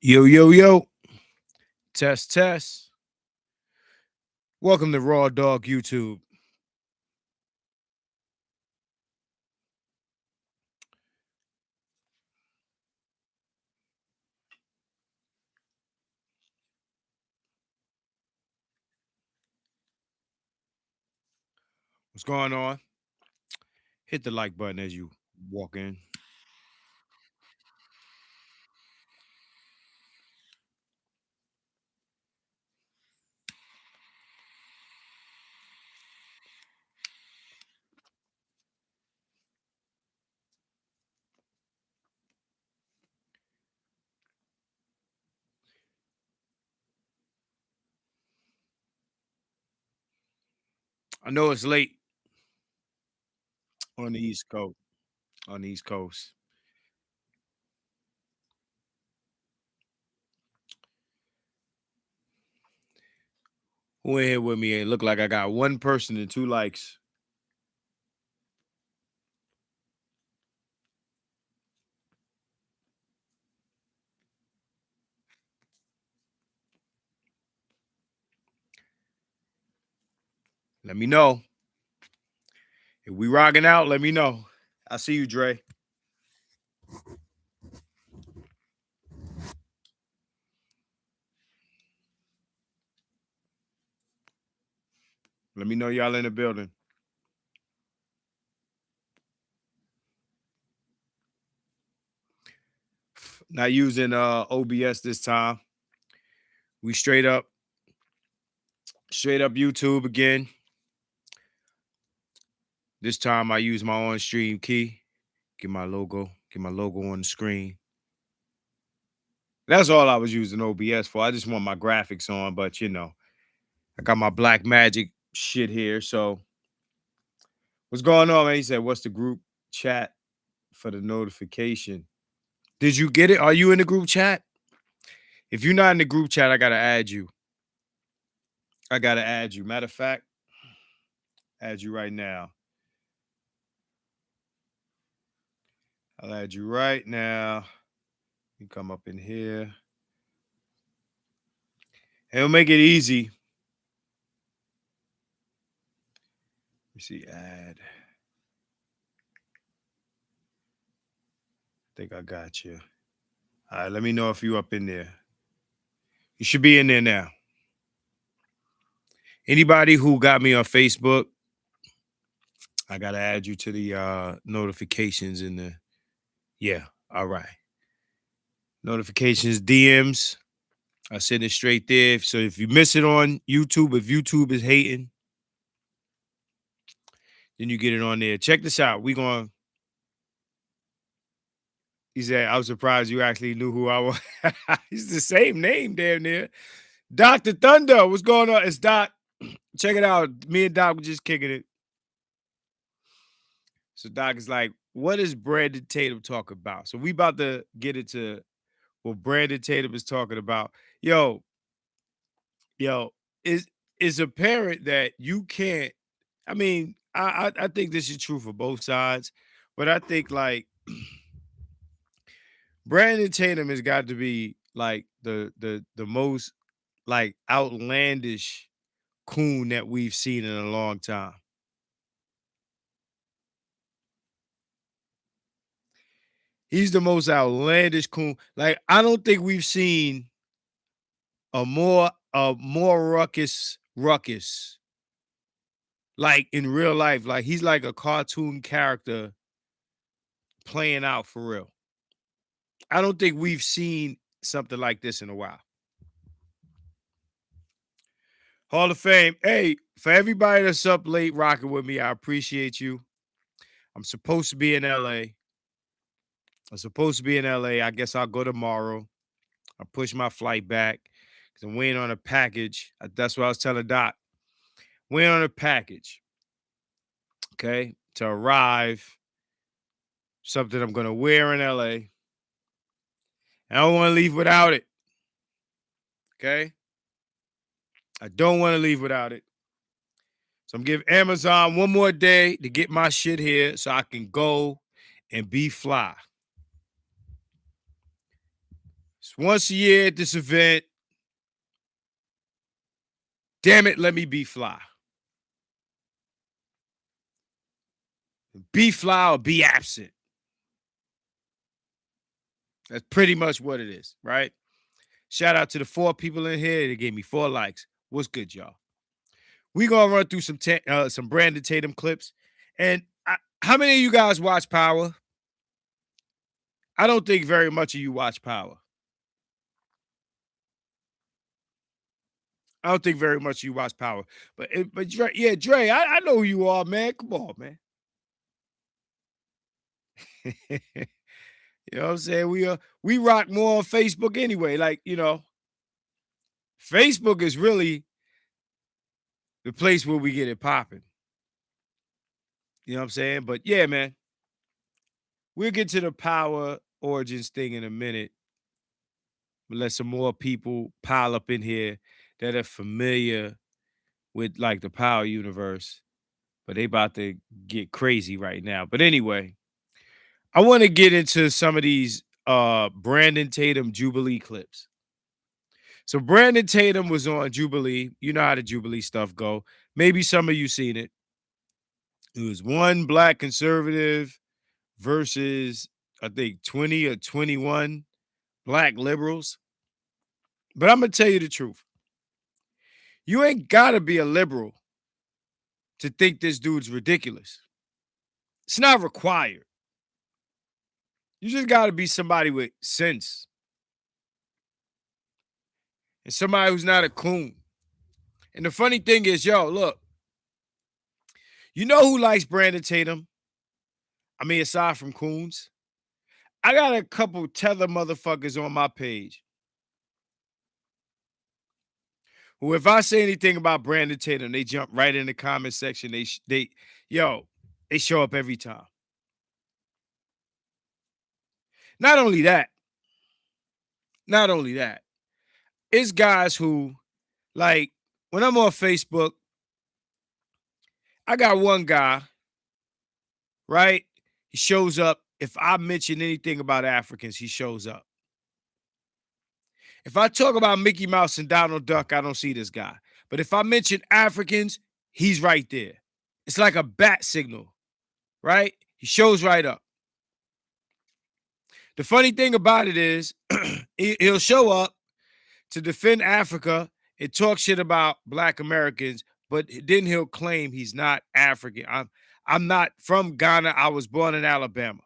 Yo, yo, yo. Test, test. Welcome to Raw Dog YouTube. What's going on? Hit the like button as you walk in. I know it's late on the East Coast. On the East Coast. Who in here with me? It look like I got one person and 2 likes. Let me know. If we rocking out, let me know. I see you, Dre. Let me know y'all in the building. Not using OBS this time. We straight up YouTube again. This time I use my on stream key. Get my logo on the screen. That's all I was using OBS for. I just want my graphics on, but I got my Black Magic shit here. So what's going on, man? He said, what's the group chat for the notification? Did you get it? Are you in the group chat? If you're not in the group chat, I gotta add you. Matter of fact, add you right now. I'll add you right now. You come up in here. It'll make it easy. Let me see, add. I think I got you. All right, let me know if you up in there. You should be in there now. Anybody who got me on Facebook, I gotta add you to the notifications in the. Yeah, all right. Notifications, DMs. I send it straight there. So if you miss it on YouTube, if YouTube is hating, then you get it on there. Check this out. He said, I was surprised you actually knew who I was. It's the same name damn near. Dr. Thunder, what's going on? It's Doc. Check it out. Me and Doc were just kicking it. So Doc is like, what does Brandon Tatum talk about? So we about to get into what Brandon Tatum is talking about. Yo, it's apparent that you can't. I mean, I think this is true for both sides, but I think like Brandon Tatum has got to be like the most like outlandish coon that we've seen in a long time. He's the most outlandish coon. Like I don't think we've seen a more ruckus like in real life. Like he's like a cartoon character playing out for real. I don't think we've seen something like this in a while. Hall of Fame. Hey, for everybody that's up late rocking with me, I appreciate you. I'm supposed to be in LA. I guess I'll go tomorrow. I push my flight back because I'm waiting on a package. That's what I was telling Doc. Waiting on a package, okay, to arrive. Something I'm going to wear in LA. I don't want to leave without it. Okay? I don't want to leave without it. So I'm giving Amazon one more day to get my shit here so I can go and be fly. It's once a year at this event. Damn it, let me be fly. Be fly or be absent. That's pretty much what it is, right? Shout out to the 4 people in here. They gave me 4 likes. What's good, y'all? We gonna run through some Brandon Tatum clips. And how many of you guys watch Power? I don't think very much of you watch Power. I don't think very much of you watch Power. But Dre, yeah, Dre, I know who you are, man. Come on, man. You know what I'm saying? We rock more on Facebook anyway. Like, Facebook is really the place where we get it popping. You know what I'm saying? But yeah, man, we'll get to the Power Origins thing in a minute. We'll let some more people pile up in here that are familiar with like the Power universe, but they about to get crazy right now. But anyway, I want to get into some of these Brandon Tatum Jubilee clips. So Brandon Tatum was on Jubilee. You know how the Jubilee stuff go. Maybe some of you seen it. It was one black conservative versus I think 20 or 21 black liberals. But I'm gonna tell you the truth. You ain't gotta be a liberal to think this dude's ridiculous. It's not required. You just gotta be somebody with sense and somebody who's not a coon. And the funny thing is, yo, look, you know who likes Brandon Tatum? I mean, aside from coons, I got a couple tether motherfuckers on my page who, if I say anything about Brandon Tatum, they jump right in the comment section. They show up every time. Not only that, it's guys who, like, when I'm on Facebook, I got one guy, right? He shows up. If I mention anything about Africans, he shows up. If I talk about Mickey Mouse and Donald Duck, I don't see this guy. But if I mention Africans, he's right there. It's like a bat signal, right? He shows right up. The funny thing about it is, he'll show up to defend Africa and talk shit about Black Americans, but then he'll claim he's not African. I'm not from Ghana. I was born in Alabama.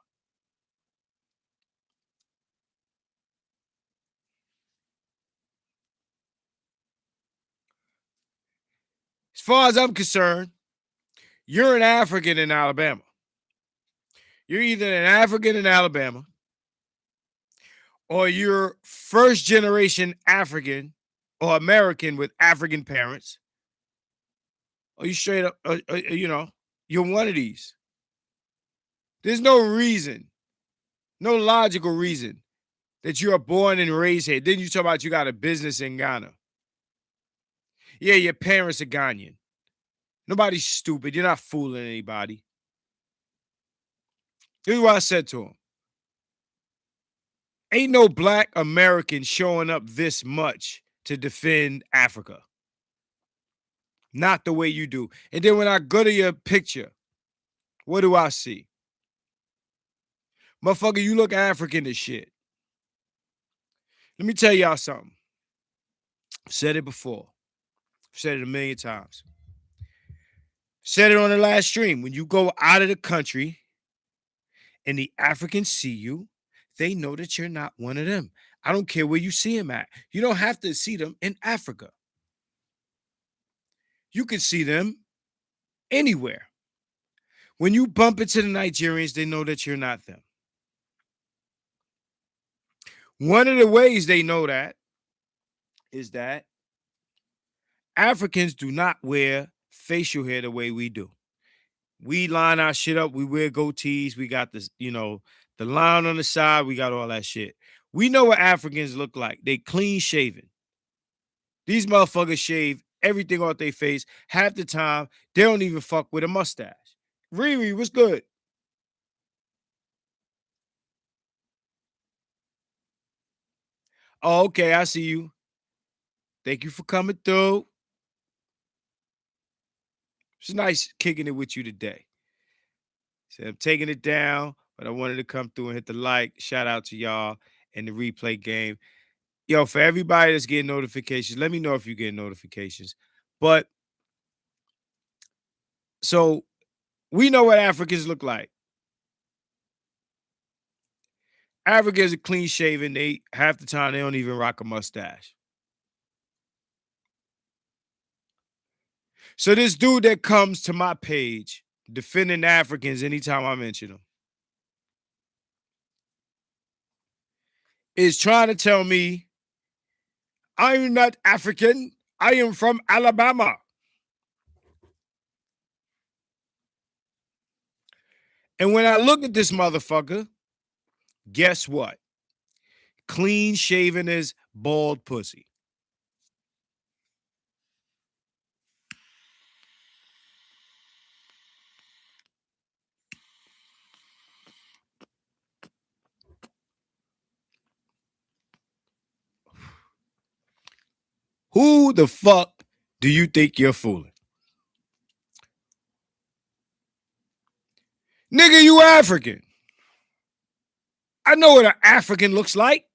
As far as I'm concerned, you're an African in Alabama. You're either an African in Alabama or you're first generation African or American with African parents, or you straight up, you're one of these. There's no reason, no logical reason that you are born and raised here. Then you talk about you got a business in Ghana. Yeah, your parents are Ghanaian. Nobody's stupid. You're not fooling anybody. This is what I said to him. Ain't no Black American showing up this much to defend Africa. Not the way you do. And then when I go to your picture, what do I see? Motherfucker, you look African as shit. Let me tell y'all something. I've said it before. I've said it a million times. Said it on the last stream. When you go out of the country and the Africans see you, they know that you're not one of them. I don't care where you see them at. You don't have to see them in Africa. You can see them anywhere. When you bump into the Nigerians, they know that you're not them. One of the ways they know that is that Africans do not wear facial hair the way we do. We line our shit up. We wear goatees. We got this, the line on the side. We got all that shit. We know what Africans look like. They clean shaven. These motherfuckers shave everything off their face. Half the time, they don't even fuck with a mustache. Riri, what's good? Oh, okay, I see you. Thank you for coming through. It's nice kicking it with you today. So I'm taking it down, but I wanted to come through and hit the like. Shout out to y'all in the replay game. Yo, for everybody that's getting notifications, let me know if you get notifications. But so we know what Africans look like. Africans are clean shaven. They half the time they don't even rock a mustache. So this dude that comes to my page defending Africans anytime I mention him is trying to tell me I'm not African. I am from Alabama. And when I look at this motherfucker, guess what? Clean shaven as bald pussy. Who the fuck do you think you're fooling? Nigga, you African. I know what an African looks like.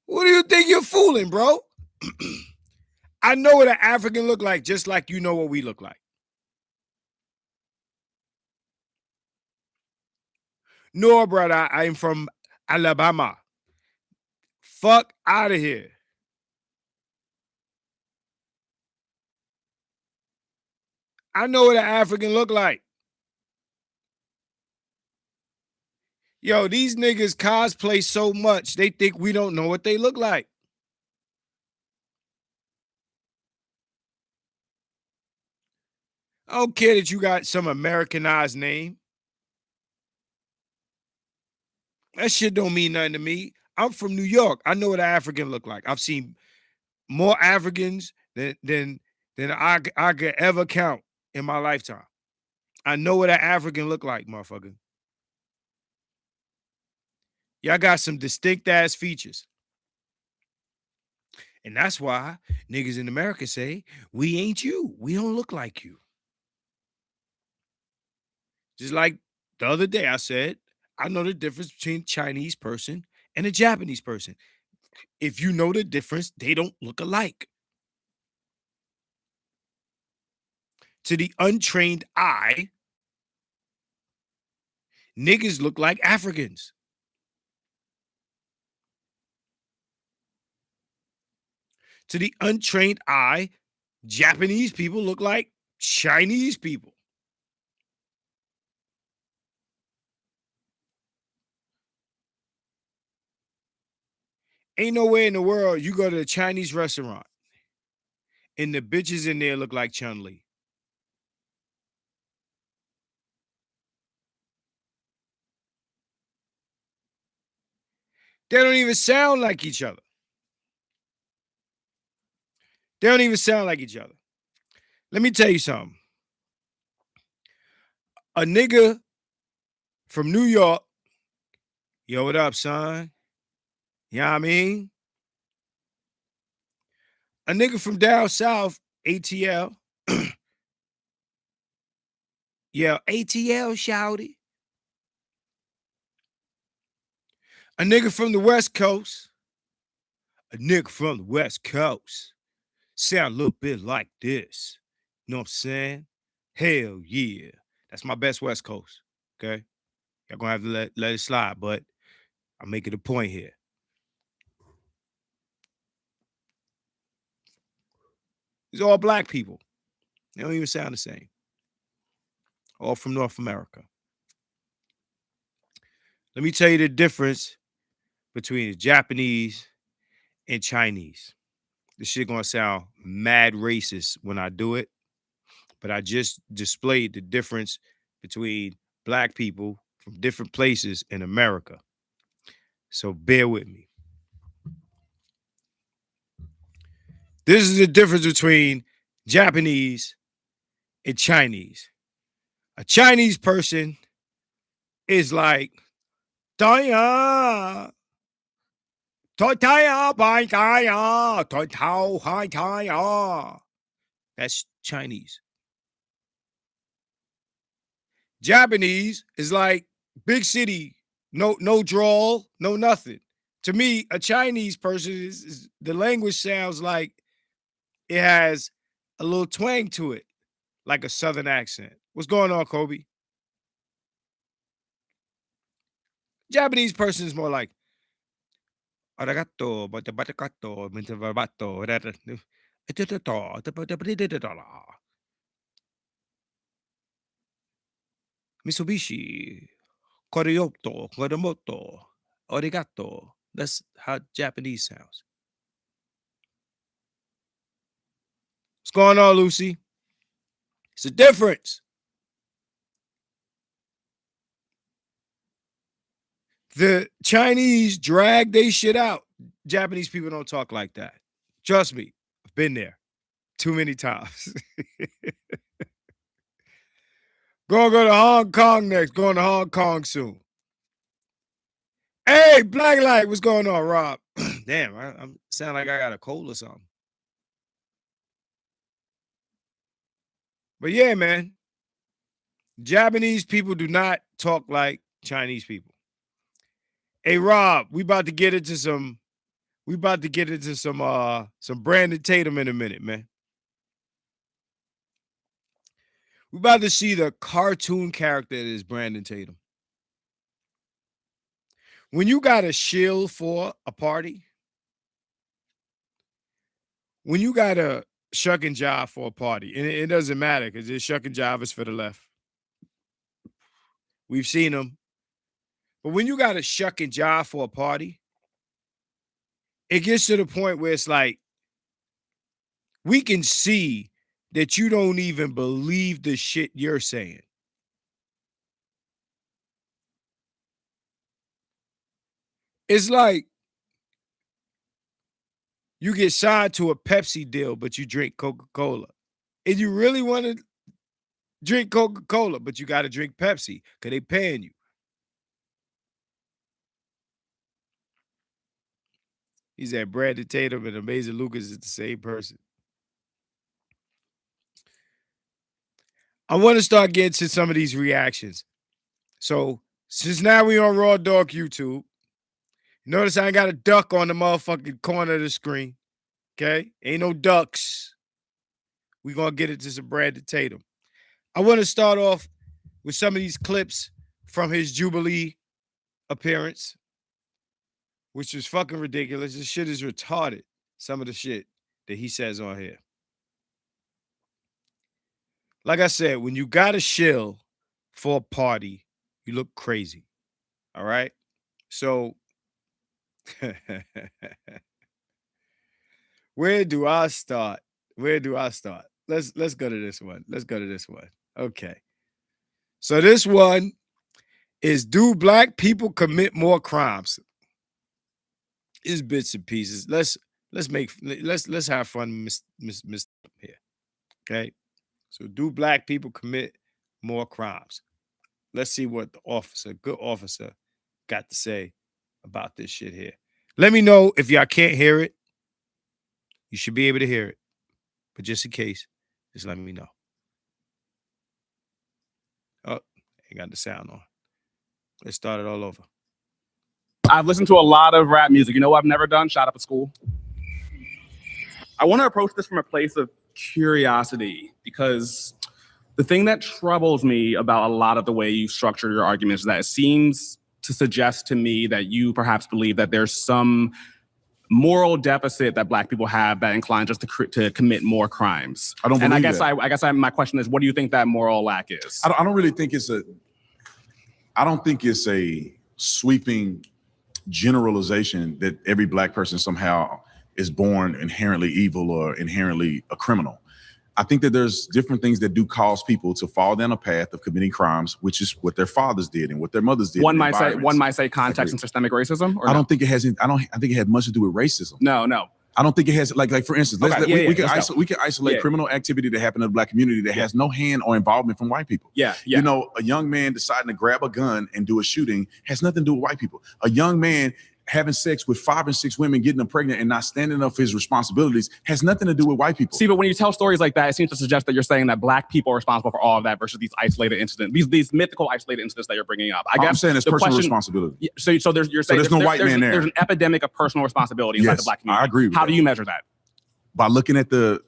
Who do you think you're fooling, bro? I know what an African look like, just like you know what we look like. No, brother, I am from Alabama. Fuck out of here. I know what an African look like. Yo, these niggas cosplay so much, they think we don't know what they look like. I don't care that you got some Americanized name. That shit don't mean nothing to me. I'm from New York. I know what an African look like. I've seen more Africans than I could ever count in my lifetime. I know what an African look like, motherfucker. Y'all got some distinct ass features. And that's why niggas in America say, we ain't you. We don't look like you. Just like the other day I said, I know the difference between a Chinese person and a Japanese person. If you know the difference, they don't look alike. To the untrained eye, niggas look like Africans. To the untrained eye, Japanese people look like Chinese people. Ain't nowhere in the world you go to a Chinese restaurant and the bitches in there look like Chun Li. They don't even sound like each other. They don't even sound like each other. Let me tell you something. A nigga from New York, yo, what up, son? You know what I mean? A nigga from down south, ATL, yeah, ATL shouty. A nigga from the West Coast, a nigga from the West Coast, sound a little bit like this. You know what I'm saying? Hell yeah. That's my best West Coast. Okay. Y'all gonna have to let it slide, but I'm making a point here. These all black people. They don't even sound the same. All from North America. Let me tell you the difference between the Japanese and Chinese. This shit gonna sound mad racist when I do it, but I just displayed the difference between black people from different places in America. So bear with me. This is the difference between Japanese and Chinese. A Chinese person is like Taya. That's Chinese. Japanese is like big city, no drawl, no nothing. To me, a Chinese person is the language sounds like it has a little twang to it, like a southern accent. What's going on, Kobe? Japanese person is more like arigato, batagato, mentavabato, Mitsubishi, Koryoto, Kodomoto, Arigato. That's how Japanese sounds. What's going on, Lucy? It's a difference. The Chinese drag they shit out. Japanese people don't talk like that. Trust me, I've been there too many times. Gonna go to Hong Kong next. Going to Hong Kong soon. Hey, Black Light, what's going on, Rob? Damn, I sound like I got a cold or something. But yeah, man, Japanese people do not talk like Chinese people. Hey, Rob, we about to get into some Brandon Tatum in a minute, man. We about to see the cartoon character that is Brandon Tatum. When you got a shill for a party, when you got a shuck and jive for a party, and it doesn't matter because this shuck and jive is for the left. We've seen them. But when you got a shuck and jive for a party, it gets to the point where it's like, we can see that you don't even believe the shit you're saying. It's like you get signed to a Pepsi deal, but you drink Coca-Cola. And you really want to drink Coca-Cola, but you got to drink Pepsi because they paying you. He said Brandon Tatum and Amazing Lucas is the same person. I want to start getting to some of these reactions. So since now we on Raw Dog YouTube, notice I ain't got a duck on the motherfucking corner of the screen. Okay? Ain't no ducks. We gonna get into some Brandon Tatum. I want to start off with some of these clips from his Jubilee appearance, which is fucking ridiculous. This shit is retarded. Some of the shit that he says on here. Like I said, when you got a shill for a party, you look crazy. All right? So where do I start? Let's go to this one. Okay. So this one is, do black people commit more crimes? It's bits and pieces. Let's have fun, Miss here. Okay. So do black people commit more crimes? Let's see what the good officer, got to say about this shit here. Let me know if y'all can't hear it. You should be able to hear it. But just in case, just let me know. Oh, ain't got the sound on. Let's start it all over. I've listened to a lot of rap music. You know what I've never done? Shot up at school. I want to approach this from a place of curiosity, because the thing that troubles me about a lot of the way you structure your arguments is that it seems to suggest to me that you perhaps believe that there's some moral deficit that black people have that inclines us to commit more crimes. I don't believe that. I guess my question is, what do you think that moral lack is? I don't really think I don't think it's a sweeping generalization that every black person somehow is born inherently evil or inherently a criminal. I think that there's different things that do cause people to fall down a path of committing crimes, which is what their fathers did and what their mothers did. One might say context and systemic racism. I don't think it has. I think it had much to do with racism. No. I don't think it has, like for instance, we can isolate criminal activity that happened in the black community that has no hand or involvement from white people. You know, a young man deciding to grab a gun and do a shooting has nothing to do with white people. A young man having sex with 5 and 6 women, getting them pregnant and not standing up for his responsibilities has nothing to do with white people. See, but when you tell stories like that, it seems to suggest that you're saying that black people are responsible for all of that versus these isolated incidents, these mythical isolated incidents that you're bringing up. I'm saying it's personal responsibility. So you're saying there's no white man there. There's an epidemic of personal responsibility inside the black community. I agree with How that. do you measure that? By looking at the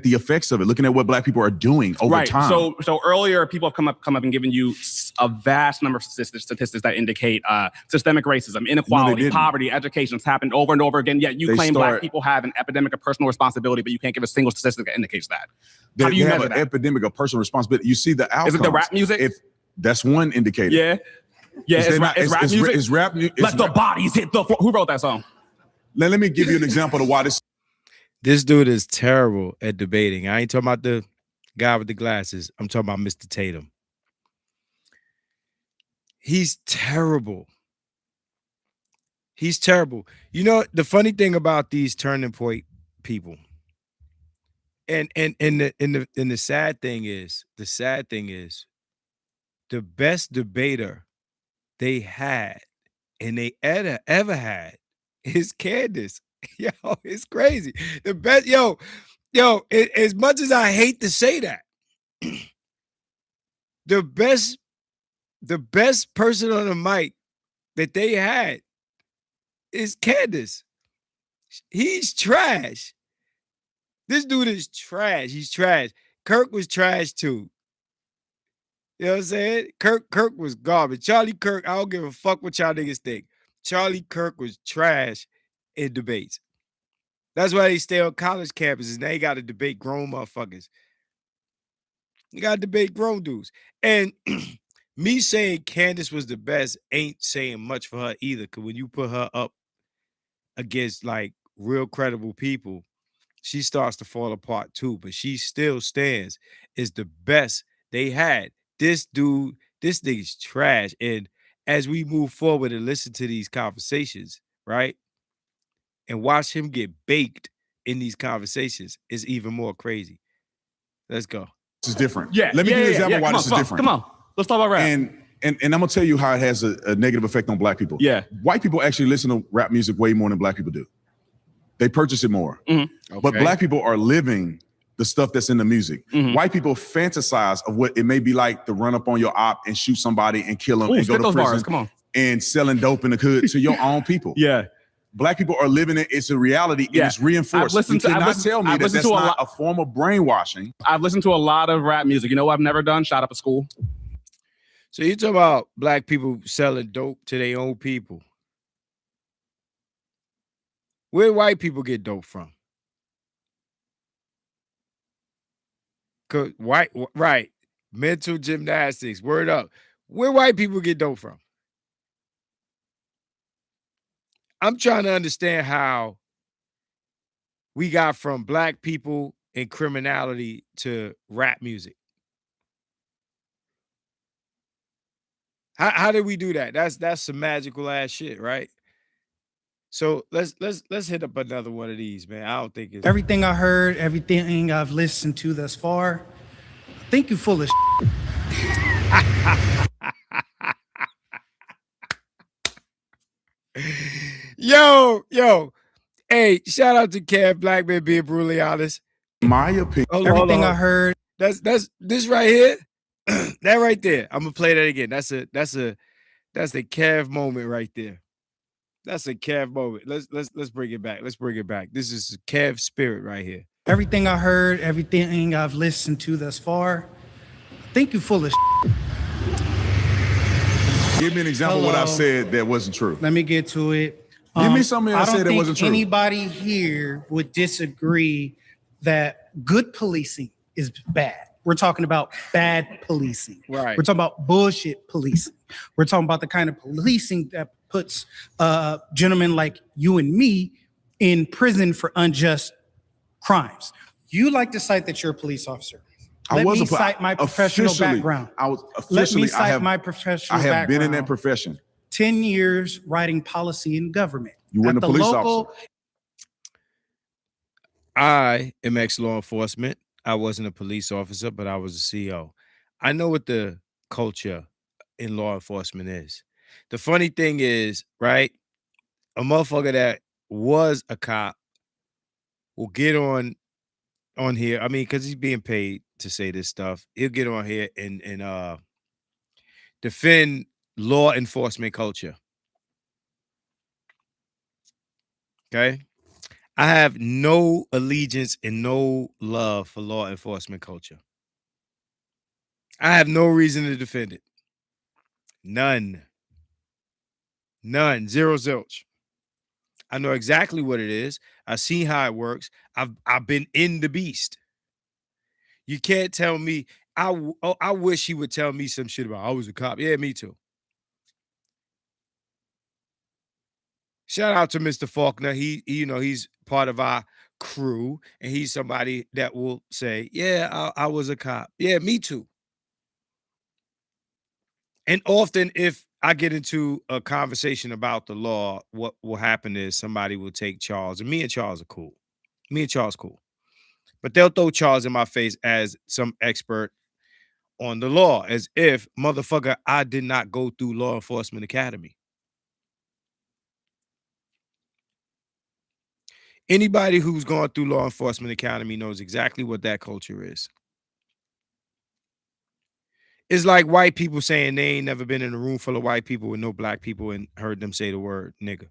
effects of it, looking at what black people are doing over time. So earlier, people have come up and given you a vast number of statistics that indicate systemic racism, inequality, poverty, education. It's happened over and over again. Yet you claim black people have an epidemic of personal responsibility, but you can't give a single statistic that indicates that. How do you measure that? Epidemic of personal responsibility. You see the outcomes. Is it the rap music? That's one indicator. Yeah. It's rap music. It's rap music. Let the bodies hit the floor. Who wrote that song? Let me give you an example of why this. This dude is terrible at debating. I ain't talking about the guy with the glasses. I'm talking about Mr. Tatum. He's terrible. He's terrible. You know, the funny thing about these turning point people, and the sad thing is, the best debater they had and they ever had is Candace. Yo, it's crazy. The best, as much as I hate to say that, the best person on the mic that they had is Candace. He's trash. This dude is trash. He's trash. Kirk was trash too. You know what I'm saying? Kirk was garbage. Charlie Kirk, I don't give a fuck what y'all niggas think. Charlie Kirk was trash in debates. That's why they stay on college campuses. Now you got to debate grown motherfuckers. You got to debate grown dudes. And me saying Candace was the best ain't saying much for her either. Because when you put her up against like real credible people, she starts to fall apart too. But she still stands as the best they had. This nigga's trash. And as we move forward and listen to these conversations, right? And watch him get baked in these conversations is even more crazy. Let's go. This is different. Yeah. Let me give you an example why this is different. Come on. Let's talk about rap. And I'm gonna tell you how it has a negative effect on black people. Yeah. White people actually listen to rap music way more than black people do. They purchase it more. Mm-hmm. But black people are living the stuff that's in the music. Mm-hmm. White people fantasize of what it may be like to run up on your op and shoot somebody and kill them and go to prison. Come on. And selling dope in the hood to your own people. Yeah. Black people are living it. It's a reality. And it's reinforced. You cannot tell me that that's not a form of brainwashing. I've listened to a lot of rap music. You know what I've never done? Shot up a school. So you talk about black people selling dope to their own people. Where white people get dope from? Right. Mental gymnastics. Word up. Where white people get dope from? I'm trying to understand how we got from black people and criminality to rap music. How did we do that? That's some magical ass shit, right? So let's hit up another one of these, man. I don't think it's everything I heard, everything I've listened to thus far. I think you're full of shit. Yo, hey, shout out to Kev Blackman being brutally honest. My opinion. Everything I heard. That's this right here. That right there. I'm gonna play that again. That's a Kev moment right there. That's a Kev moment. Let's bring it back. Let's bring it back. This is Kev spirit right here. Everything I heard, everything I've listened to thus far. I think you're full of shit. Give me an example of what I said that wasn't true. Let me get to it. Give me something I said that wasn't true. Anybody here would disagree that good policing is bad. We're talking about bad policing. Right. We're talking about bullshit policing. We're talking about the kind of policing that puts gentlemen like you and me in prison for unjust crimes. You like to cite that you're a police officer. Let me cite my professional background. Let me cite my professional background. I have been in that profession. 10 years writing policy in government. You weren't a police officer. I am ex-law enforcement. I wasn't a police officer, but I was a CO. I know what the culture in law enforcement is. The funny thing is, right? A motherfucker that was a cop will get on here. I mean, because he's being paid to say this stuff. He'll get on here and defend law enforcement culture. Okay. I have no allegiance and no love for law enforcement culture. I have no reason to defend it. None. None. Zero zilch. I know exactly what it is. I've seen how it works. I've been in the beast. You can't tell me. I wish he would tell me some shit about I was a cop. Yeah, me too. Shout out to Mr. Faulkner. He's part of our crew, and he's somebody that will say, "Yeah, I was a cop. Yeah, me too." And often, if I get into a conversation about the law, what will happen is somebody will take Charles, and me and Charles are cool. Me and Charles cool, but they'll throw Charles in my face as some expert on the law, as if motherfucker I did not go through law enforcement academy. Anybody who's gone through law enforcement academy knows exactly what that culture is. It's like white people saying they ain't never been in a room full of white people with no black people and heard them say the word nigga.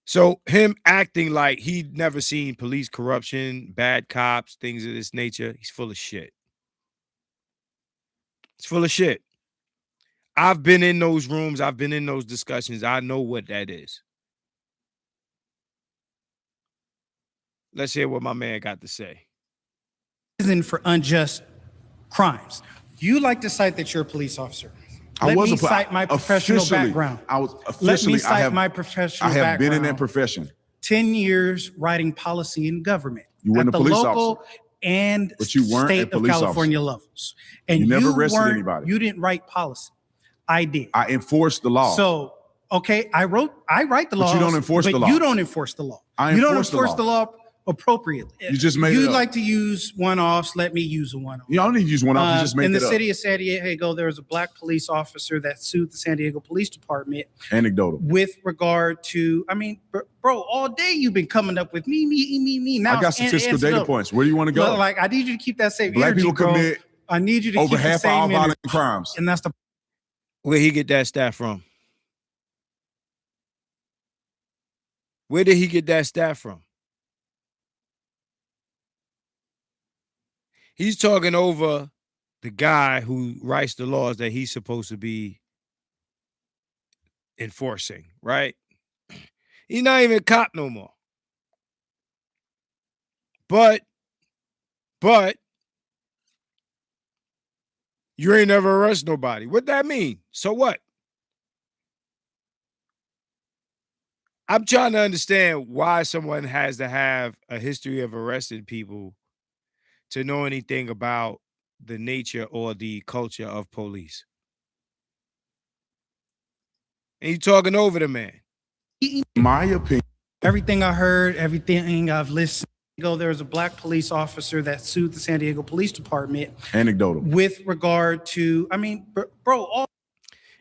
So him acting like he'd never seen police corruption, bad cops, things of this nature, he's full of shit. It's full of shit. I've been in those rooms. I've been in those discussions. I know what that is. Let's hear what my man got to say. Prison for unjust crimes. You like to cite that you're a police officer. I Let was me a cite my professional officially, background. I was Let me officially. cite my professional I have background. been in that profession. 10 years writing policy in government. You weren't at a the police local officer. and But you weren't a state of police California levels. And You never arrested weren't- anybody. You didn't write policy. I did. I enforced the law. So, okay, I write the law. But you don't enforce the law. You don't enforce the law. I You don't enforce the enforce law. the law appropriately. You just made it You up. like to use one-offs. Let me use a one-off. You don't need to use one off. You just made in the it up. city of San Diego, there was a black police officer that sued the San Diego Police Department Anecdotal. with regard to, I mean, bro, all day you've been coming up with me. Now I got it's statistical data anecdotal. points. Where do you want to go? Like, I need you to keep that same Black energy, people bro. commit I need you to over keep the half of same all energy. violent crimes. And that's the Where he get that stat from? Where did he get that stat from? He's talking over the guy who writes the laws that he's supposed to be enforcing, right? He's not even a cop no more. But you ain't never arrest nobody. What that mean? So what? I'm trying to understand why someone has to have a history of arresting people to know anything about the nature or the culture of police. And you talking over the man. In my opinion, everything I heard, everything I've listened. There was a black police officer that sued the San Diego Police Department anecdotal. with regard to, I mean, bro,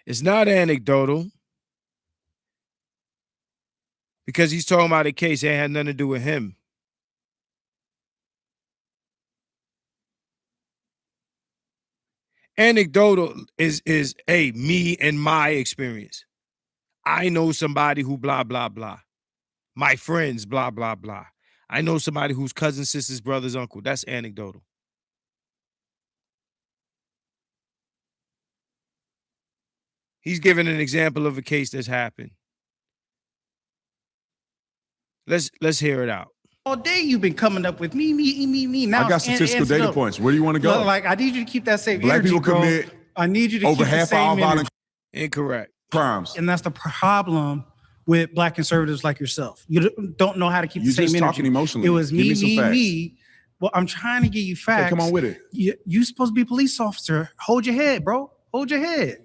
It's not anecdotal because he's talking about a case that had nothing to do with him. Anecdotal is me and my experience. I know somebody who blah blah blah. My friends blah blah blah. I know somebody whose cousin, sister's brother's uncle. That's anecdotal. He's giving an example of a case that's happened. Let's hear it out. All day you've been coming up with me. Now I got it's statistical data points. Where do you want to go? Like, I need you to keep that same Black energy, people bro. commit I need you to over keep the half of all same violent energy. Incorrect. crimes. And that's the problem with black conservatives like yourself. You don't know how to keep You the same just energy. talking emotionally. It was Give me some facts. me. Well, I'm trying to give you facts. Okay, come on with it. You supposed to be a police officer. Hold your head, bro. Hold your head.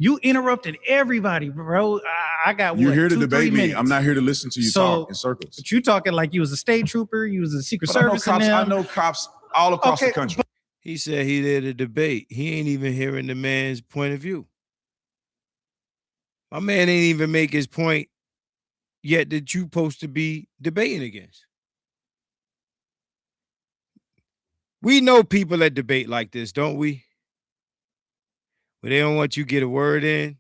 You interrupted everybody, bro. I got You're what, here to 2-3 debate me. minutes. I'm not here to listen to you talk in circles. But you talking like you was a state trooper, you was a Secret But I know Service. cops. and I them. know cops all across the Okay, country. He said he there to debate. He ain't even hearing the man's point of view. My man ain't even make his point yet that you supposed to be debating against. We know people that debate like this, don't we? Where they don't want you to get a word in.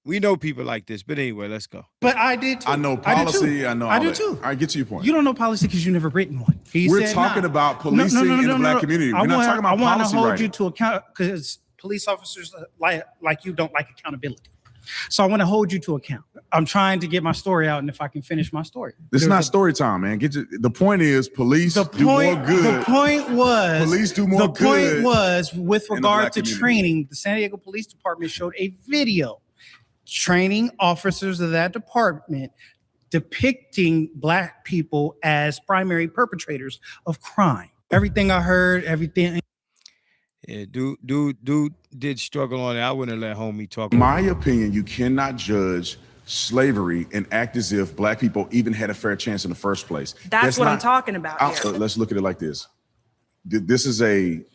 We know people like this, but anyway, let's go. But I did too. I know policy. I know all I do that. too. All right, get to your point. You don't know policy because you never written one. We're talking about policing in the black community. We're not talking about I want to policy hold writing. you to account because police officers like you don't like accountability. So I want to hold you to account. I'm trying to get my story out, and if I can finish my story. This is not story time, man. The point is police do more good. The point was Police do more The point good was with in the regard black to community. training, the San Diego Police Department showed a video training officers of that department depicting black people as primary perpetrators of crime. Everything I heard, everything. Yeah, dude did struggle on it. I wouldn't let homie talk. In my opinion, you cannot judge slavery and act as if black people even had a fair chance in the first place. That's what I'm talking about here. Let's look at it like this. This is an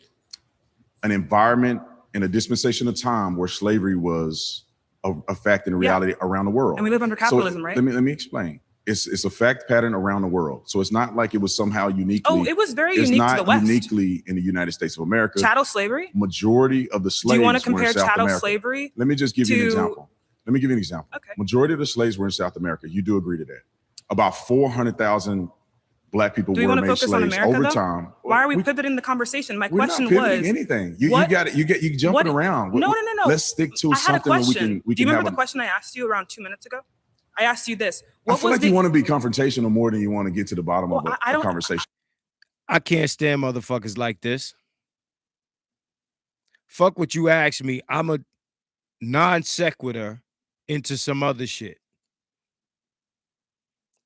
environment in a dispensation of time where slavery was a fact and a reality around the world. And we live under capitalism, so right? Let me explain. It's a fact pattern around the world. So it's not like it was somehow uniquely. Oh, it was very unique to the West. It's not uniquely in the United States of America. Chattel slavery? Majority of the slaves. Do you want to were in compare South chattel America. slavery? Let me just give you an example. Okay. Majority of the slaves were in South America. You do agree to that. About 400,000 black people Do we were want to made focus on slaves America, over though? time. Why are we pivoting the conversation? My We're question not pivoting was anything. You what- got it. You jumping around. No. Let's stick to I had a something where question. we Do you can remember have the question I asked you around 2 minutes ago? I asked you this. I feel like you want to be confrontational more than you want to get to the bottom of a conversation. I can't stand motherfuckers like this. Fuck what you asked me. I'm a non sequitur into some other shit.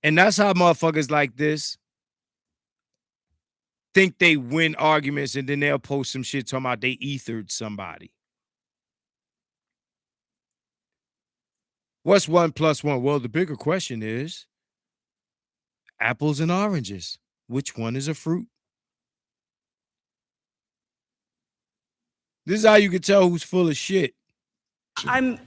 And that's how motherfuckers like this think they win arguments, and then they'll post some shit talking about they ethered somebody. What's 1 + 1? Well, the bigger question is apples and oranges. Which one is a fruit? This is how you can tell who's full of shit.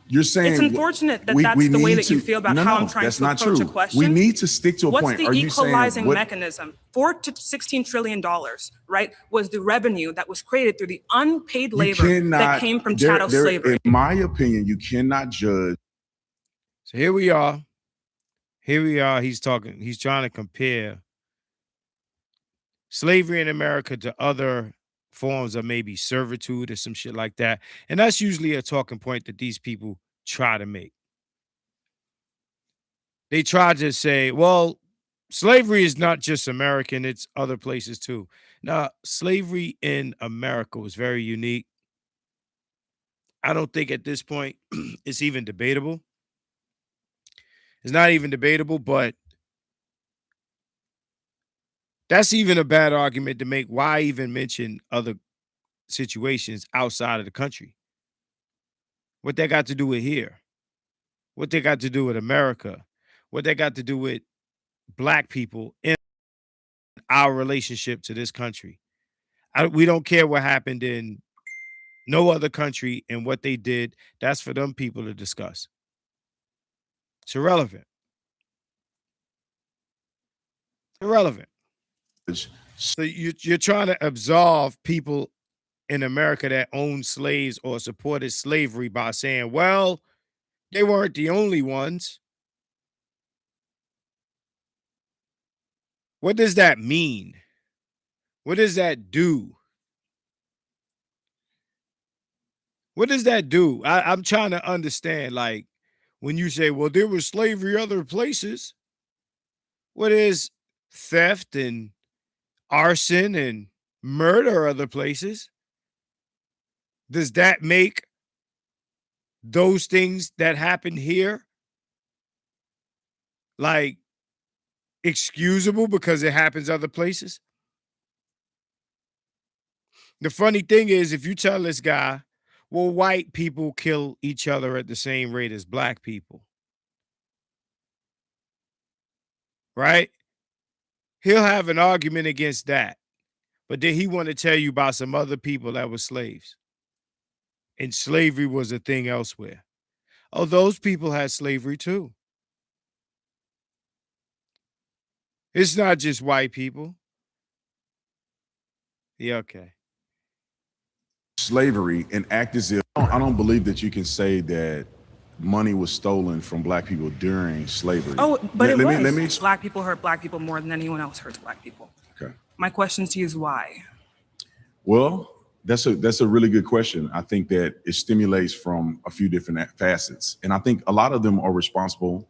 You're saying it's unfortunate that that's the way that you feel about how I'm trying to approach a question. We need to stick to a What's point. the Are you equalizing saying mechanism? $4 to $16 trillion, right, was the revenue that was created through the unpaid labor that came from chattel slavery. In my opinion, you cannot judge. So here we are. He's trying to compare slavery in America to other forms of maybe servitude or some shit like that. And that's usually a talking point that these people try to make. They try to say, well, slavery is not just American, it's other places too. Now, slavery in America was very unique. I don't think at this point it's even debatable. It's not even debatable, but that's even a bad argument to make. Why even mention other situations outside of the country? What they got to do with here? What they got to do with America? What they got to do with black people in our relationship to this country? We don't care what happened in no other country and what they did. That's for them people to discuss. It's irrelevant. Irrelevant. So you're trying to absolve people in America that owned slaves or supported slavery by saying, well, they weren't the only ones. What does that mean? What does that do? What does that do? I'm trying to understand, like, when you say, well, there was slavery other places, what is theft and arson and murder other places? Does that make those things that happen here like excusable because it happens other places? The funny thing is, if you tell this guy, well, white people kill each other at the same rate as black people, right? He'll have an argument against that. But then he want to tell you about some other people that were slaves. And slavery was a thing elsewhere. Oh, those people had slavery too. It's not just white people. Yeah, okay. Slavery and act as if I don't believe that you can say that money was stolen from black people during slavery. Oh, but let me black people hurt black people more than anyone else hurts black people. Okay. My question to you is why? Well, that's a really good question. I think that it stimulates from a few different facets, and I think a lot of them are responsible,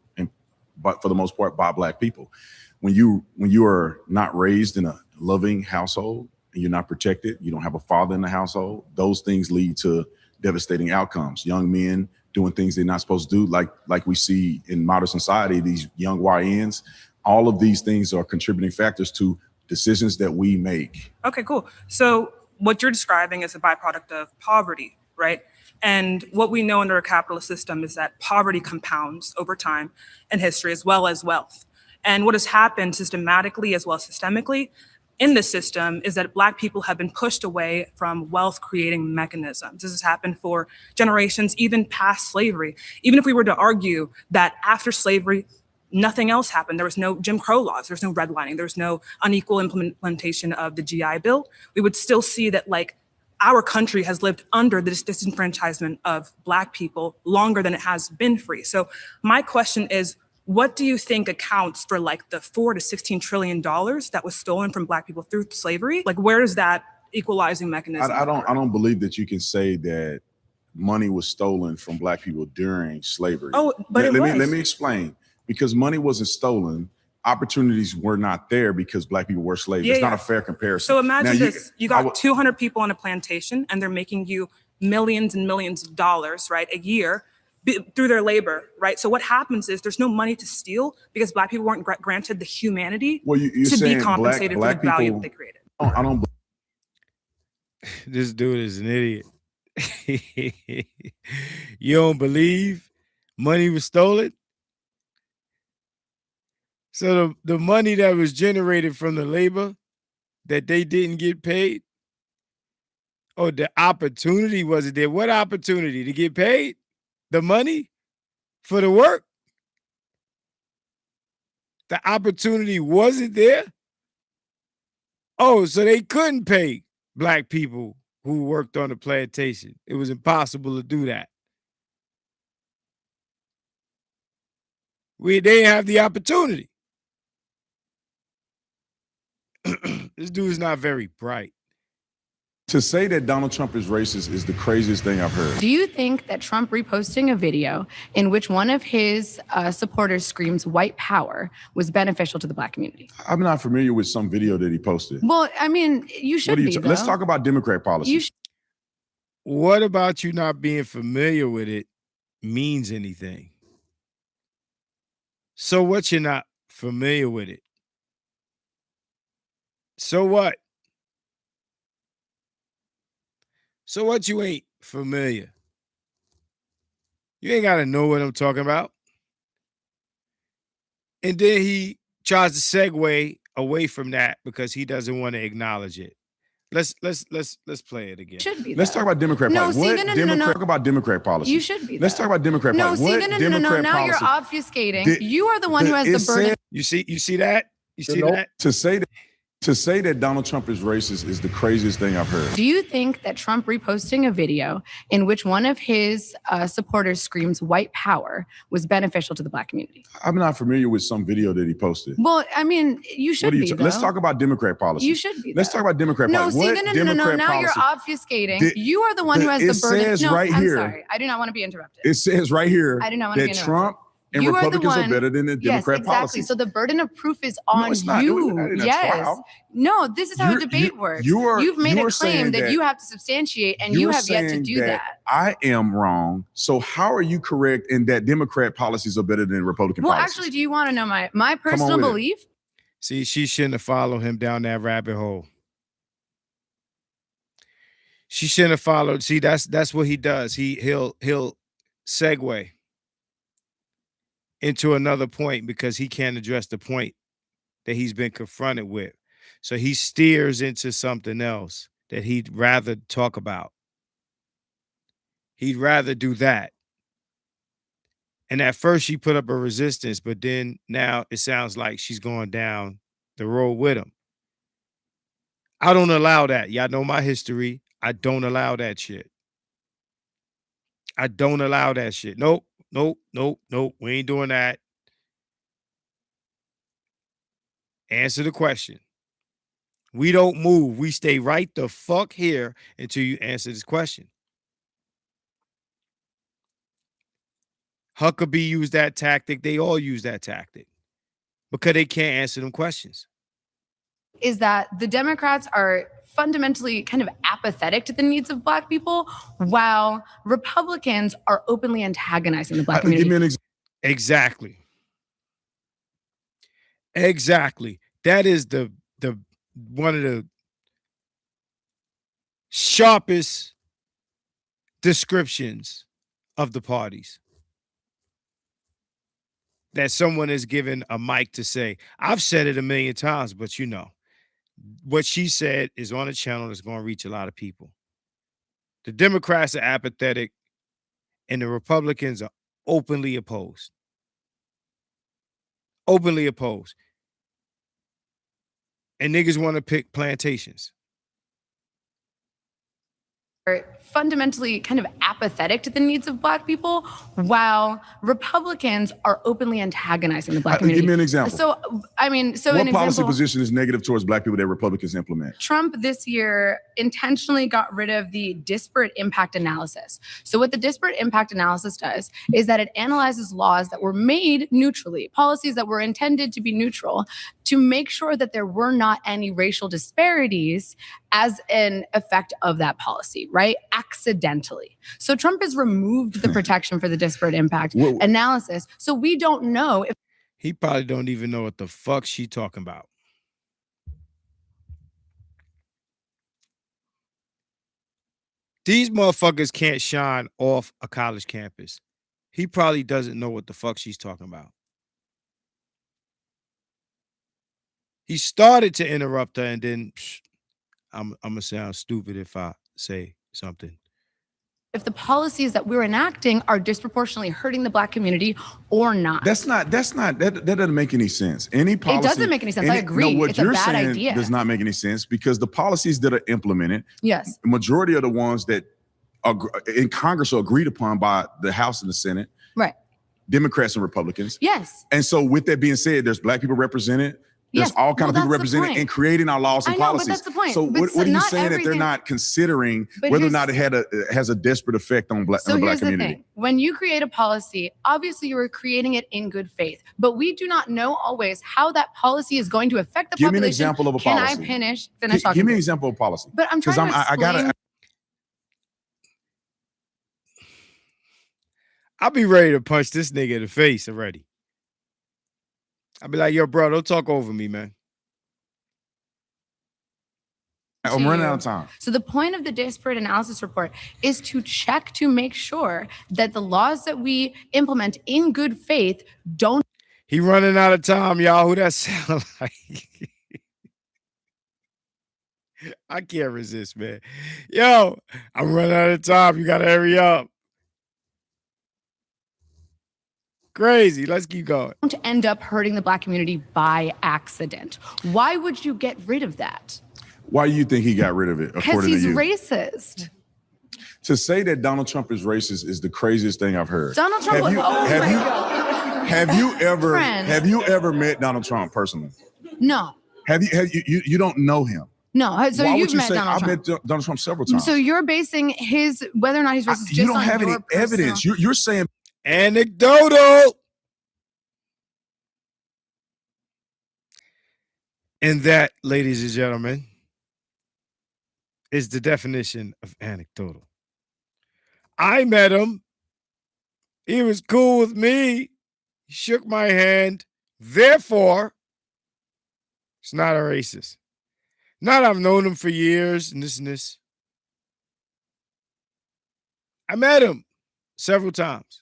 but for the most part, by black people. When you are not raised in a loving household and you're not protected, you don't have a father in the household, those things lead to devastating outcomes. Young men doing things they're not supposed to do, like we see in modern society, these young YNs. All of these things are contributing factors to decisions that we make. Okay, cool. So what you're describing is a byproduct of poverty, right? And what we know under a capitalist system is that poverty compounds over time in history as well as wealth. And what has happened systematically as well as systemically in the system is that black people have been pushed away from wealth creating mechanisms. This has happened for generations, even past slavery. Even if we were to argue that after slavery, nothing else happened. There was no Jim Crow laws. There's no redlining. There's no unequal implementation of the GI Bill. We would still see that our country has lived under this disenfranchisement of black people longer than it has been free. So my question is, what do you think accounts for the $4 to $16 trillion that was stolen from black people through slavery? Where is that equalizing mechanism? I don't believe that you can say that money was stolen from black people during slavery. Oh, but let me explain. Because money wasn't stolen, opportunities were not there because black people were slaves. It's not a fair comparison. So imagine this. You got 200 people on a plantation and they're making you millions and millions of dollars, right, a year through their labor, right? So what happens is there's no money to steal because black people weren't granted the humanity to be compensated for the value that they created. I don't. This dude is an idiot. You don't believe money was stolen? So the money that was generated from the labor that they didn't get paid, the opportunity wasn't there. What opportunity? To get paid? The money for the work? The opportunity wasn't there? Oh, so they couldn't pay black people who worked on the plantation. It was impossible to do that. They didn't have the opportunity. This dude is not very bright. To say that Donald Trump is racist is the craziest thing I've heard. Do you think that Trump reposting a video in which one of his supporters screams white power was beneficial to the black community? I'm not familiar with some video that he posted. Well, I mean, you should be, though. Let's talk about Democrat policy. What about you not being familiar with it means anything? So what, you're not familiar with it? So what? So what, you ain't familiar? You ain't got to know what I'm talking about. And then he tries to segue away from that because he doesn't want to acknowledge it. Let's play it again. Should be. Let's talk about Democrat policy. No. Talk about Democrat policy. You should be. Let's talk about Democrat policy. No. Now you're obfuscating. You are the one who has the burden. You see that? You see that? To say that Donald Trump is racist is the craziest thing I've heard. Do you think that Trump reposting a video in which one of his supporters screams white power was beneficial to the black community? I'm not familiar with some video that he posted. Well, I mean, you should be. Let's talk about Democrat policy. You should be. Let's talk about Democrat policy. No. Now you're obfuscating. You are the one who has the burden. It says right here. I'm sorry. I do not want to be interrupted. It says right here I do not want to be interrupted. Trump and Republicans are better than the Democrat policy. Exactly. So the burden of proof is on you. Yes. No, this is how a debate works. You've made a claim that you have to substantiate, and you have yet to do that. I am wrong. So how are you correct in that Democrat policies are better than Republican policies? Well, actually, do you want to know my personal belief? See, she shouldn't have followed him down that rabbit hole. She shouldn't have followed. See, that's what he does. He'll segue into another point because he can't address the point that he's been confronted with. So he steers into something else that he'd rather talk about. He'd rather do that. And at first she put up a resistance, but then now it sounds like she's going down the road with him. I don't allow that. Y'all know my history. I don't allow that shit. I don't allow that shit. Nope. We ain't doing that. Answer the question. We don't move. We stay right the fuck here until you answer this question. Huckabee used that tactic. They all use that tactic because they can't answer them questions. Is that the Democrats are fundamentally kind of apathetic to the needs of Black people, while Republicans are openly antagonizing the Black community. Give me an Exactly. That is the one of the sharpest descriptions of the parties that someone is given a mic to say. I've said it a million times, but you know, what she said is on a channel that's going to reach a lot of people. The Democrats are apathetic and the Republicans are openly opposed. Openly opposed. And niggas want to pick plantations. Are fundamentally kind of apathetic to the needs of Black people, while Republicans are openly antagonizing the Black community. Give me an example. So, I mean, what policy position is negative towards Black people that Republicans implement? Trump this year intentionally got rid of the disparate impact analysis. So what the disparate impact analysis does is that it analyzes laws that were made neutrally, policies that were intended to be neutral, to make sure that there were not any racial disparities as an effect of that policy, right? Accidentally. So Trump has removed the protection for the disparate impact analysis. So we don't know if he probably don't even know what the fuck she talking about. These motherfuckers can't shine off a college campus. He probably doesn't know what the fuck she's talking about. He started to interrupt her and then I'm gonna sound stupid if I say something. If the policies that we're enacting are disproportionately hurting the Black community or not. That doesn't make any sense. Any policy. It doesn't make any sense. I agree. No, what it's you're a bad saying idea. does not make any sense because the policies that are implemented, yes, the majority of the ones that are in Congress are agreed upon by the House and the Senate. Right. Democrats and Republicans. Yes. And so with that being said, there's Black people represented. There's all kinds of people represented in creating our laws and policies. But that's the point. So what are you saying that they're not considering whether or not it has a desperate effect on the Black community? So here's the thing. When you create a policy, obviously you are creating it in good faith, but we do not know always how that policy is going to affect the population. Give me an example of a policy. Can I finish talking? Give me an example of a policy. But I'm trying to explain. I'll be ready to punch this nigga in the face already. I'll be like, yo, bro, don't talk over me, man. I'm running out of time. So the point of the disparate analysis report is to check to make sure that the laws that we implement in good faith don't. He running out of time, y'all. Who that sound like? I can't resist, man. Yo, I'm running out of time. You gotta hurry up. Crazy. Let's keep going. Don't end up hurting the Black community by accident. Why would you get rid of that? Why do you think he got rid of it? Because he's racist. To say that Donald Trump is racist is the craziest thing I've heard. Donald Trump. Have you ever met Donald Trump personally? No. You don't know him? No. So you've met Donald Trump. I've met Donald Trump several times. So you're basing whether or not he's racist just on your you don't have any evidence. You're saying anecdotal. And that, ladies and gentlemen, is the definition of anecdotal. I met him. He was cool with me. He shook my hand. Therefore, it's not a racist. Not I've known him for years and this and this. I met him several times.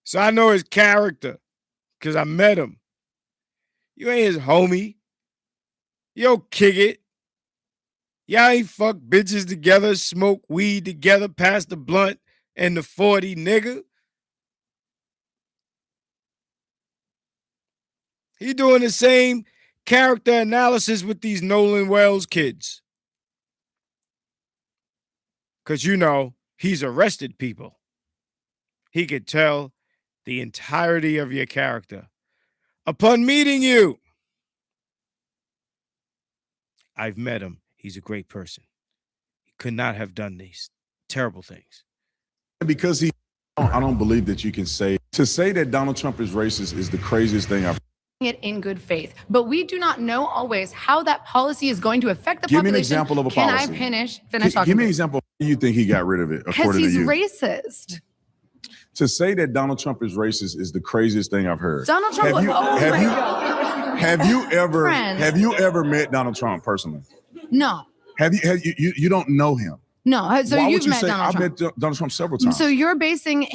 So I know his character because I met him. You ain't his homie. You don't kick it. Y'all ain't fuck bitches together, smoke weed together, pass the blunt and the 40, nigga. He doing the same character analysis with these Nolan Wells kids. Because, you know, he's arrested people. He could tell the entirety of your character. Upon meeting you, I've met him. He's a great person. He could not have done these terrible things. Because I don't believe that you can say that Donald Trump is racist is the craziest thing I've. It in good faith, but we do not know always how that policy is going to affect the Give population. me an example of a Can policy. I finish talking? Give me an example. Why you think he got rid of it? Because he's to you? racist. To say that Donald Trump is racist is the craziest thing I've heard. Donald Trump. Have you ever met Donald Trump personally? No. You don't know him? No. So Why you've would you met say Donald Trump. I've met Donald Trump several times? So you're basing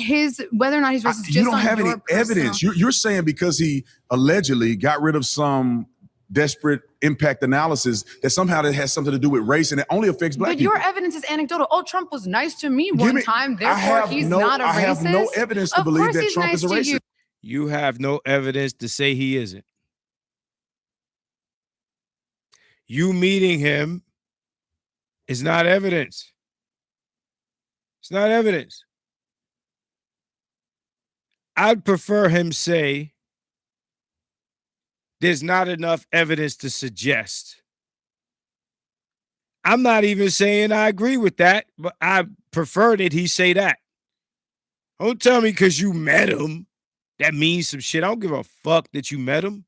whether or not he's racist just you don't on have any your personal- evidence. You're saying because he allegedly got rid of some desperate impact analysis that somehow that has something to do with race and it only affects black But people. your evidence is anecdotal. Oh, Trump was nice to me one time, therefore he's not a racist. I have no evidence to believe that Trump is a racist. You have no evidence to say he isn't. You meeting him is not evidence. It's not evidence. I'd prefer him say there's not enough evidence to suggest. I'm not even saying I agree with that, but I prefer that he say that. Don't tell me because you met him, that means some shit. I don't give a fuck that you met him.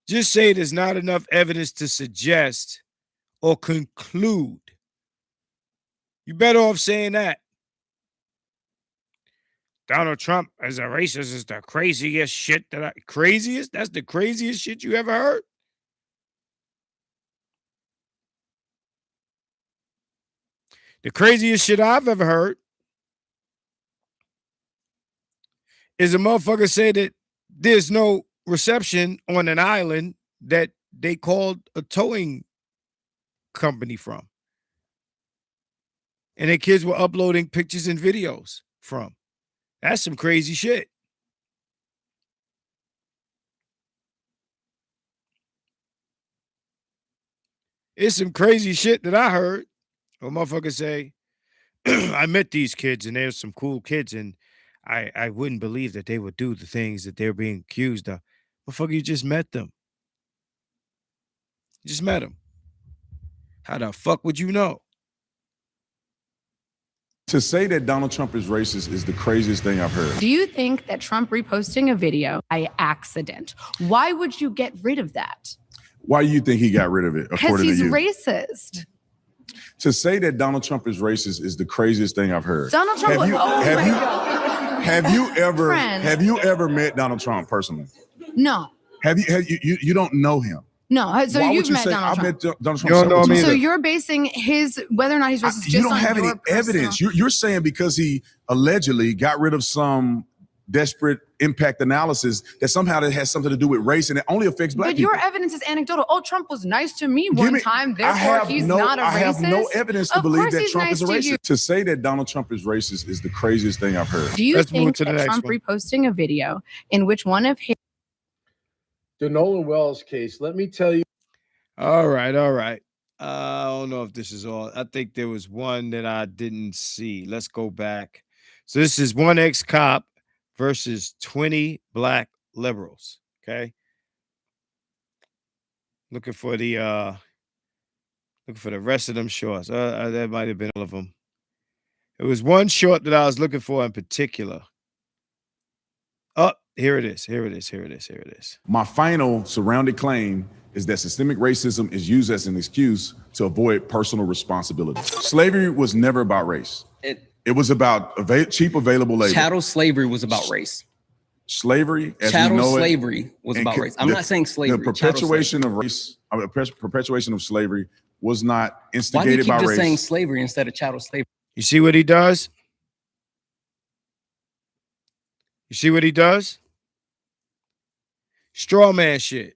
Just say there's not enough evidence to suggest or conclude. You better off saying that. Donald Trump as a racist is the craziest shit craziest? That's the craziest shit you ever heard? The craziest shit I've ever heard is a motherfucker say that there's no reception on an island that they called a towing company from. And their kids were uploading pictures and videos from. That's some crazy shit. It's some crazy shit that I heard. A motherfucker say, I met these kids and they're some cool kids and I wouldn't believe that they would do the things that they're being accused of. Motherfucker, you just met them. You just met them. How the fuck would you know? To say that Donald Trump is racist is the craziest thing I've heard. Do you think that Trump reposting a video by accident, why would you get rid of that? Why do you think he got rid of it? Because he's you? racist. To say that Donald Trump is racist is the craziest thing I've heard. Donald Trump. Have you ever met Donald Trump personally? No. You don't know him? No. So Why you've would you met say Donald I Trump. met Donald Trump? You don't know him either. So you're basing whether or not he's racist just you don't on have any your personal- evidence. You're saying because he allegedly got rid of some desperate impact analysis that somehow that has something to do with race and it only affects black people. But your evidence is anecdotal. Oh, Trump was nice to me one time, therefore he's not a racist. I have no evidence to Of believe course that he's Trump nice is a to racist. you. To say that Donald Trump is racist is the craziest thing I've heard. Do you Let's move think to the that next Trump one. reposting a video in which one of his The Nolan Wells case, let me tell you. All right. I don't know if this is all. I think there was one that I didn't see. Let's go back. So this is one ex-cop versus 20 black liberals. Okay. Looking for the rest of them shorts. That might have been all of them. It was one short that I was looking for in particular. Oh, here it is. My final surrounded claim is that systemic racism is used as an excuse to avoid personal responsibility. Slavery was never about race. It was about cheap available labor. Chattel slavery was about race. Slavery, as Chattel we know slavery was it, about race. I'm not saying slavery. The perpetuation of race perpetuation of slavery was not Why do you instigated keep by just saying race. slavery instead of chattel slavery? You see what he does? You see what he does? Straw man shit.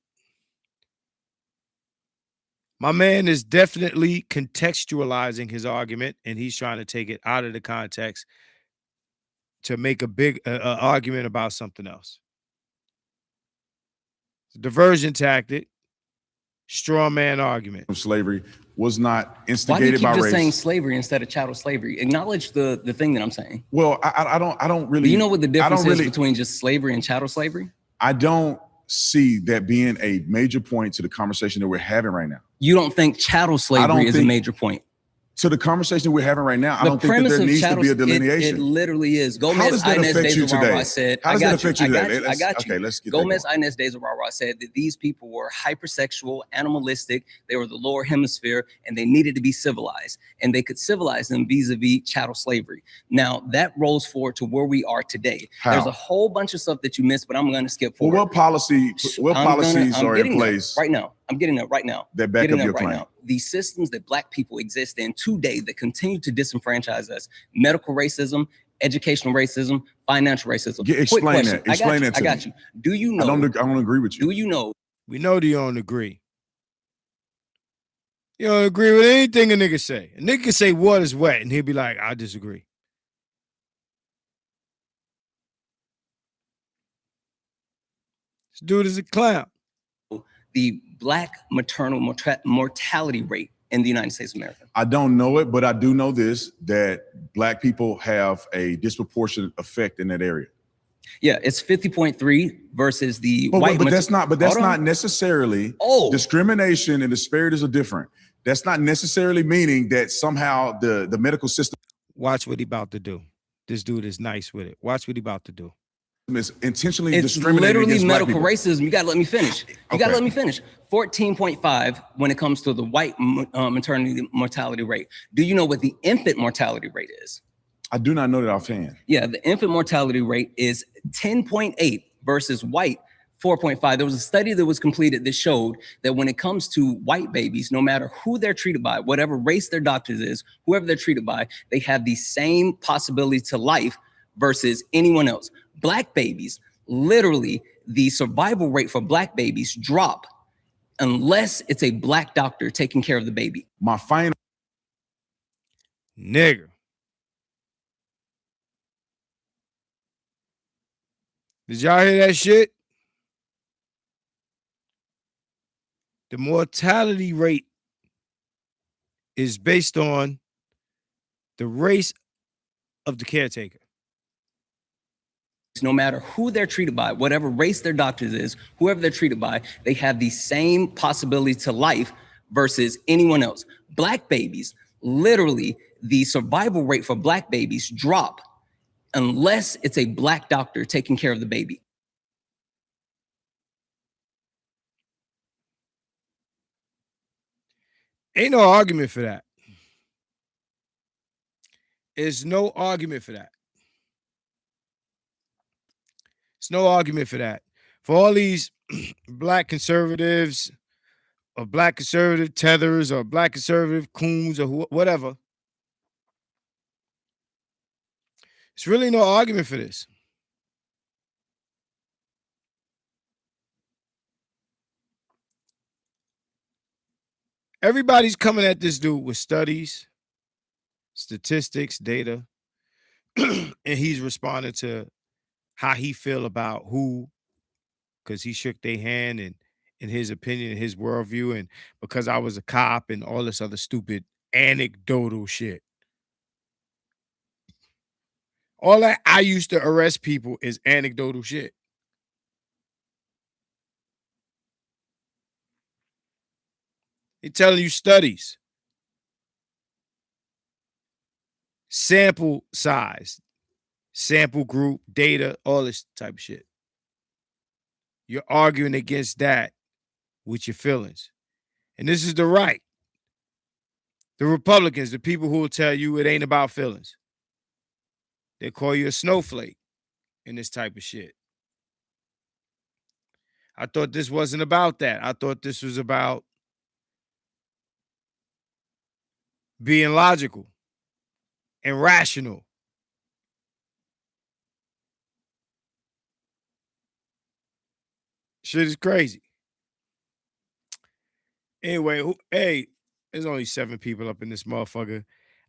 My man is definitely contextualizing his argument, and he's trying to take it out of the context to make a big argument about something else. Diversion tactic, straw man argument. Of slavery was not Why do you instigated keep by just race. saying slavery instead of chattel slavery? Acknowledge the thing that I'm saying. Well, I don't really. Do you know what the difference really, is between just slavery and chattel slavery? I don't see that being a major point to the conversation that we're having right now. You don't think chattel slavery is a major point? To the conversation we're having right now, I The don't think that premise there of needs to chattel, be a delineation. it literally is. How Gomez does that Inez affect you de Rara today? said, How I does that got affect you, you I today? got you, I got Okay, you. let's get that Gomez going. Inez de Rara said that these people were hypersexual, animalistic, they were the lower hemisphere, and they needed to be civilized. And they could civilize them vis-a-vis chattel slavery. Now, that rolls forward to where we are today. How? There's a whole bunch of stuff that you missed, but I'm going to skip forward. Well, what policies are in place right now? I'm getting there right now. that back up your claim? The systems that Black people exist in today that continue to disenfranchise us, medical racism, educational racism, financial racism. Yeah, explain Quick question. that. Explain that to I got me. you. Do you know? I don't agree with you. Do you know? We know that you don't agree. You don't agree with anything a nigga say. A nigga can say water is wet, and he'll be like, I disagree. This dude is a clown. The Black maternal mortality rate in the United States of America. I don't know it, but I do know this, that Black people have a disproportionate effect in that area. Yeah, it's 50.3 versus the white. But that's not necessarily discrimination and disparities are different. That's not necessarily meaning that somehow the medical system. Watch what he about to do. This dude is nice with it. Watch what he about to do. Is intentionally it's discriminating literally against medical Black racism. You gotta let me finish. You gotta let me finish. 14.5 when it comes to the white maternity mortality rate. Do you know what the infant mortality rate is? I do not know that offhand. Yeah, the infant mortality rate is 10.8 versus white 4.5. There was a study that was completed that showed that when it comes to white babies, no matter who they're treated by, whatever race their doctors is, whoever they're treated by, they have the same possibility to life versus anyone else. Black babies, literally, the survival rate for Black babies drop unless it's a Black doctor taking care of the baby. My final nigga. Did y'all hear that shit? The mortality rate is based on the race of the caretaker. No matter who they're treated by, whatever race their doctors is, whoever they're treated by, they have the same possibility to life versus anyone else. Black babies, literally, the survival rate for Black babies drop unless it's a Black doctor taking care of the baby. Ain't no argument for that. There's no argument for that. There's no argument for that. For all these Black conservatives or Black conservative tethers or Black conservative coons or whatever, there's really no argument for this. Everybody's coming at this dude with studies, statistics, data, and he's responding to how he feel about who, because he shook their hand and in his opinion, in his worldview, and because I was a cop and all this other stupid anecdotal shit. All that I used to arrest people is anecdotal shit. They're telling you studies, sample size, sample group, data, all this type of shit. You're arguing against that with your feelings. And this is the right. The Republicans, the people who will tell you it ain't about feelings. They call you a snowflake in this type of shit. I thought this wasn't about that. I thought this was about being logical and rational. Shit is crazy. Anyway, hey, there's only 7 people up in this motherfucker.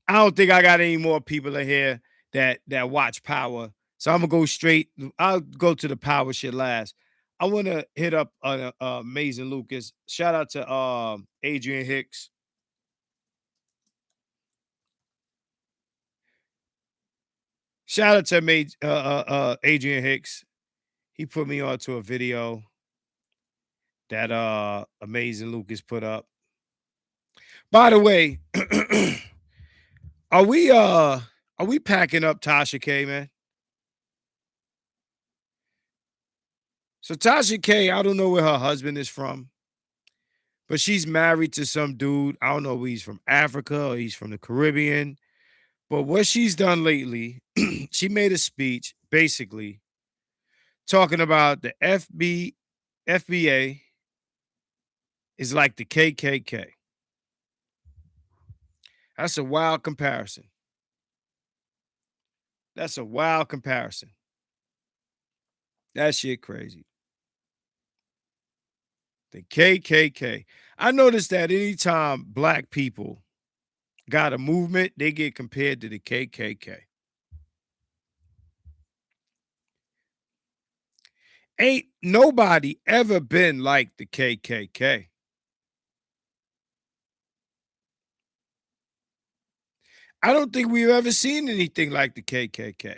I don't think I got any more people in here that watch Power. So I'm gonna go straight. I'll go to the Power shit last. I want to hit up Amazing Lucas. Shout out to Adrian Hicks. Shout out to Adrian Hicks. He put me onto a video that Amazing Lucas put up. By the way, are we packing up Tasha K, man? So Tasha K, I don't know where her husband is from, but she's married to some dude. I don't know if he's from Africa or he's from the Caribbean. But what she's done lately, she made a speech basically talking about the FBA is like the KKK. That's a wild comparison. That's a wild comparison. That shit crazy. The KKK. I noticed that anytime black people got a movement, they get compared to the KKK. Ain't nobody ever been like the KKK. I don't think we've ever seen anything like the KKK.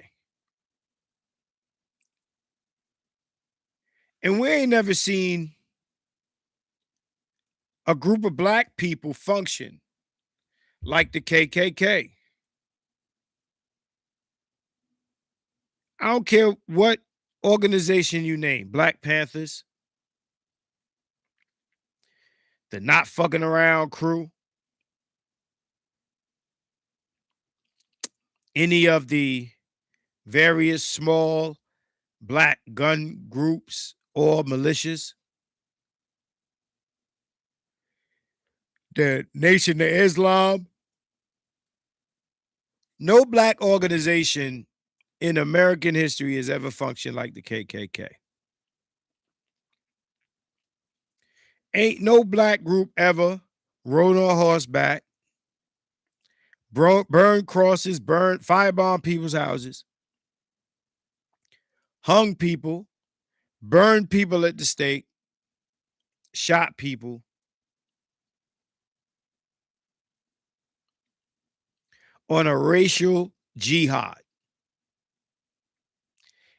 And we ain't never seen a group of black people function like the KKK. I don't care what organization you name, Black Panthers, the Not Fucking Around crew, any of the various small black gun groups or militias, the Nation of Islam. No black organization in American history has ever functioned like the KKK. Ain't no black group ever rode on horseback, burned crosses, firebomb people's houses, hung people, burned people at the stake, shot people. On a racial jihad.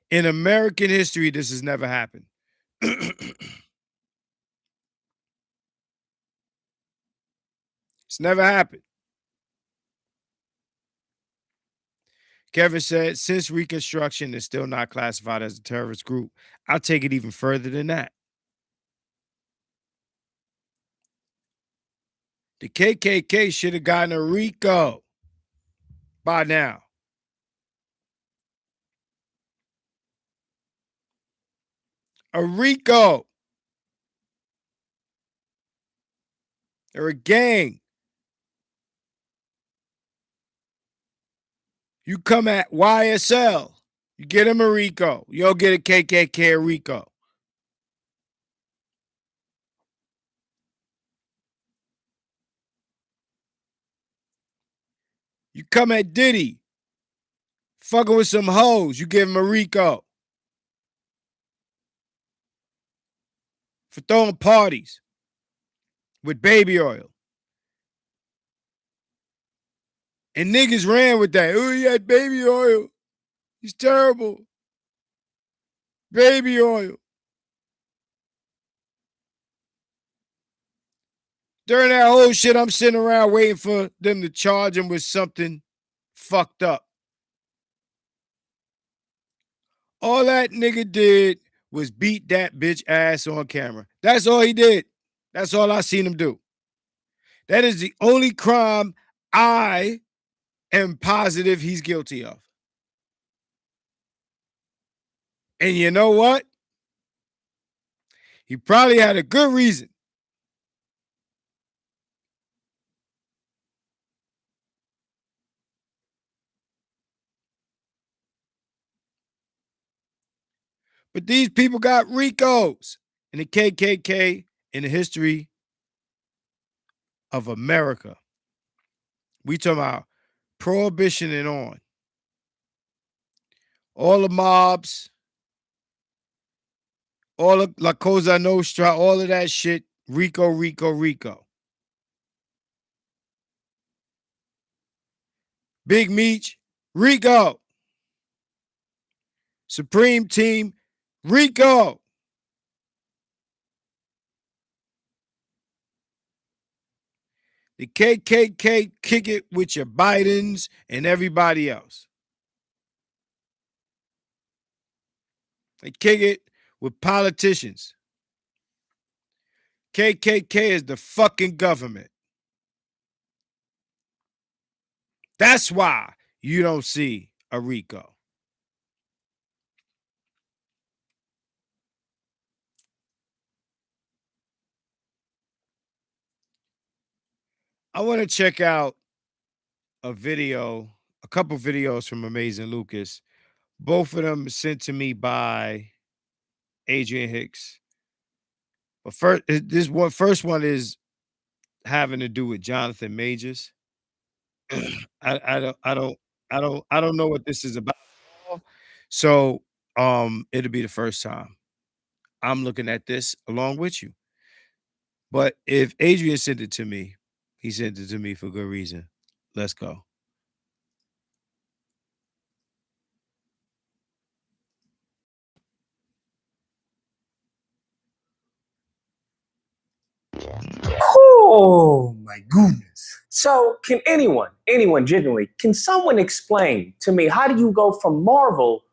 In American history, this has never happened. It's never happened. Kevin said, since Reconstruction is still not classified as a terrorist group, I'll take it even further than that. The KKK should have gotten a RICO by now. A RICO. They're a gang. You come at YSL, you get them a RICO. You'll get a KKK a RICO. You come at Diddy, fucking with some hoes, you give him a RICO. For throwing parties with baby oil. And niggas ran with that. Oh, he had baby oil. He's terrible. Baby oil. During that whole shit, I'm sitting around waiting for them to charge him with something fucked up. All that nigga did was beat that bitch ass on camera. That's all he did. That's all I seen him do. That is the only crime I am positive he's guilty of. And you know what? He probably had a good reason. But these people got RICOs. And the KKK in the history of America, we talking about prohibition and on. All the mobs, all of La Cosa Nostra, all of that shit, RICO, RICO, RICO. Big Meech, RICO. Supreme Team, RICO. The KKK kick it with your Bidens and everybody else. They kick it with politicians. KKK is the fucking government. That's why you don't see a RICO. I want to check out a couple videos from Amazing Lucas. Both of them sent to me by Adrian Hicks. But first one is having to do with Jonathan Majors. I don't know what this is about. So it'll be the first time I'm looking at this along with you. But if Adrian sent it to me, he sent it to me for good reason. Let's go. Oh my goodness. So can anyone genuinely, can someone explain to me how do you go from Marvel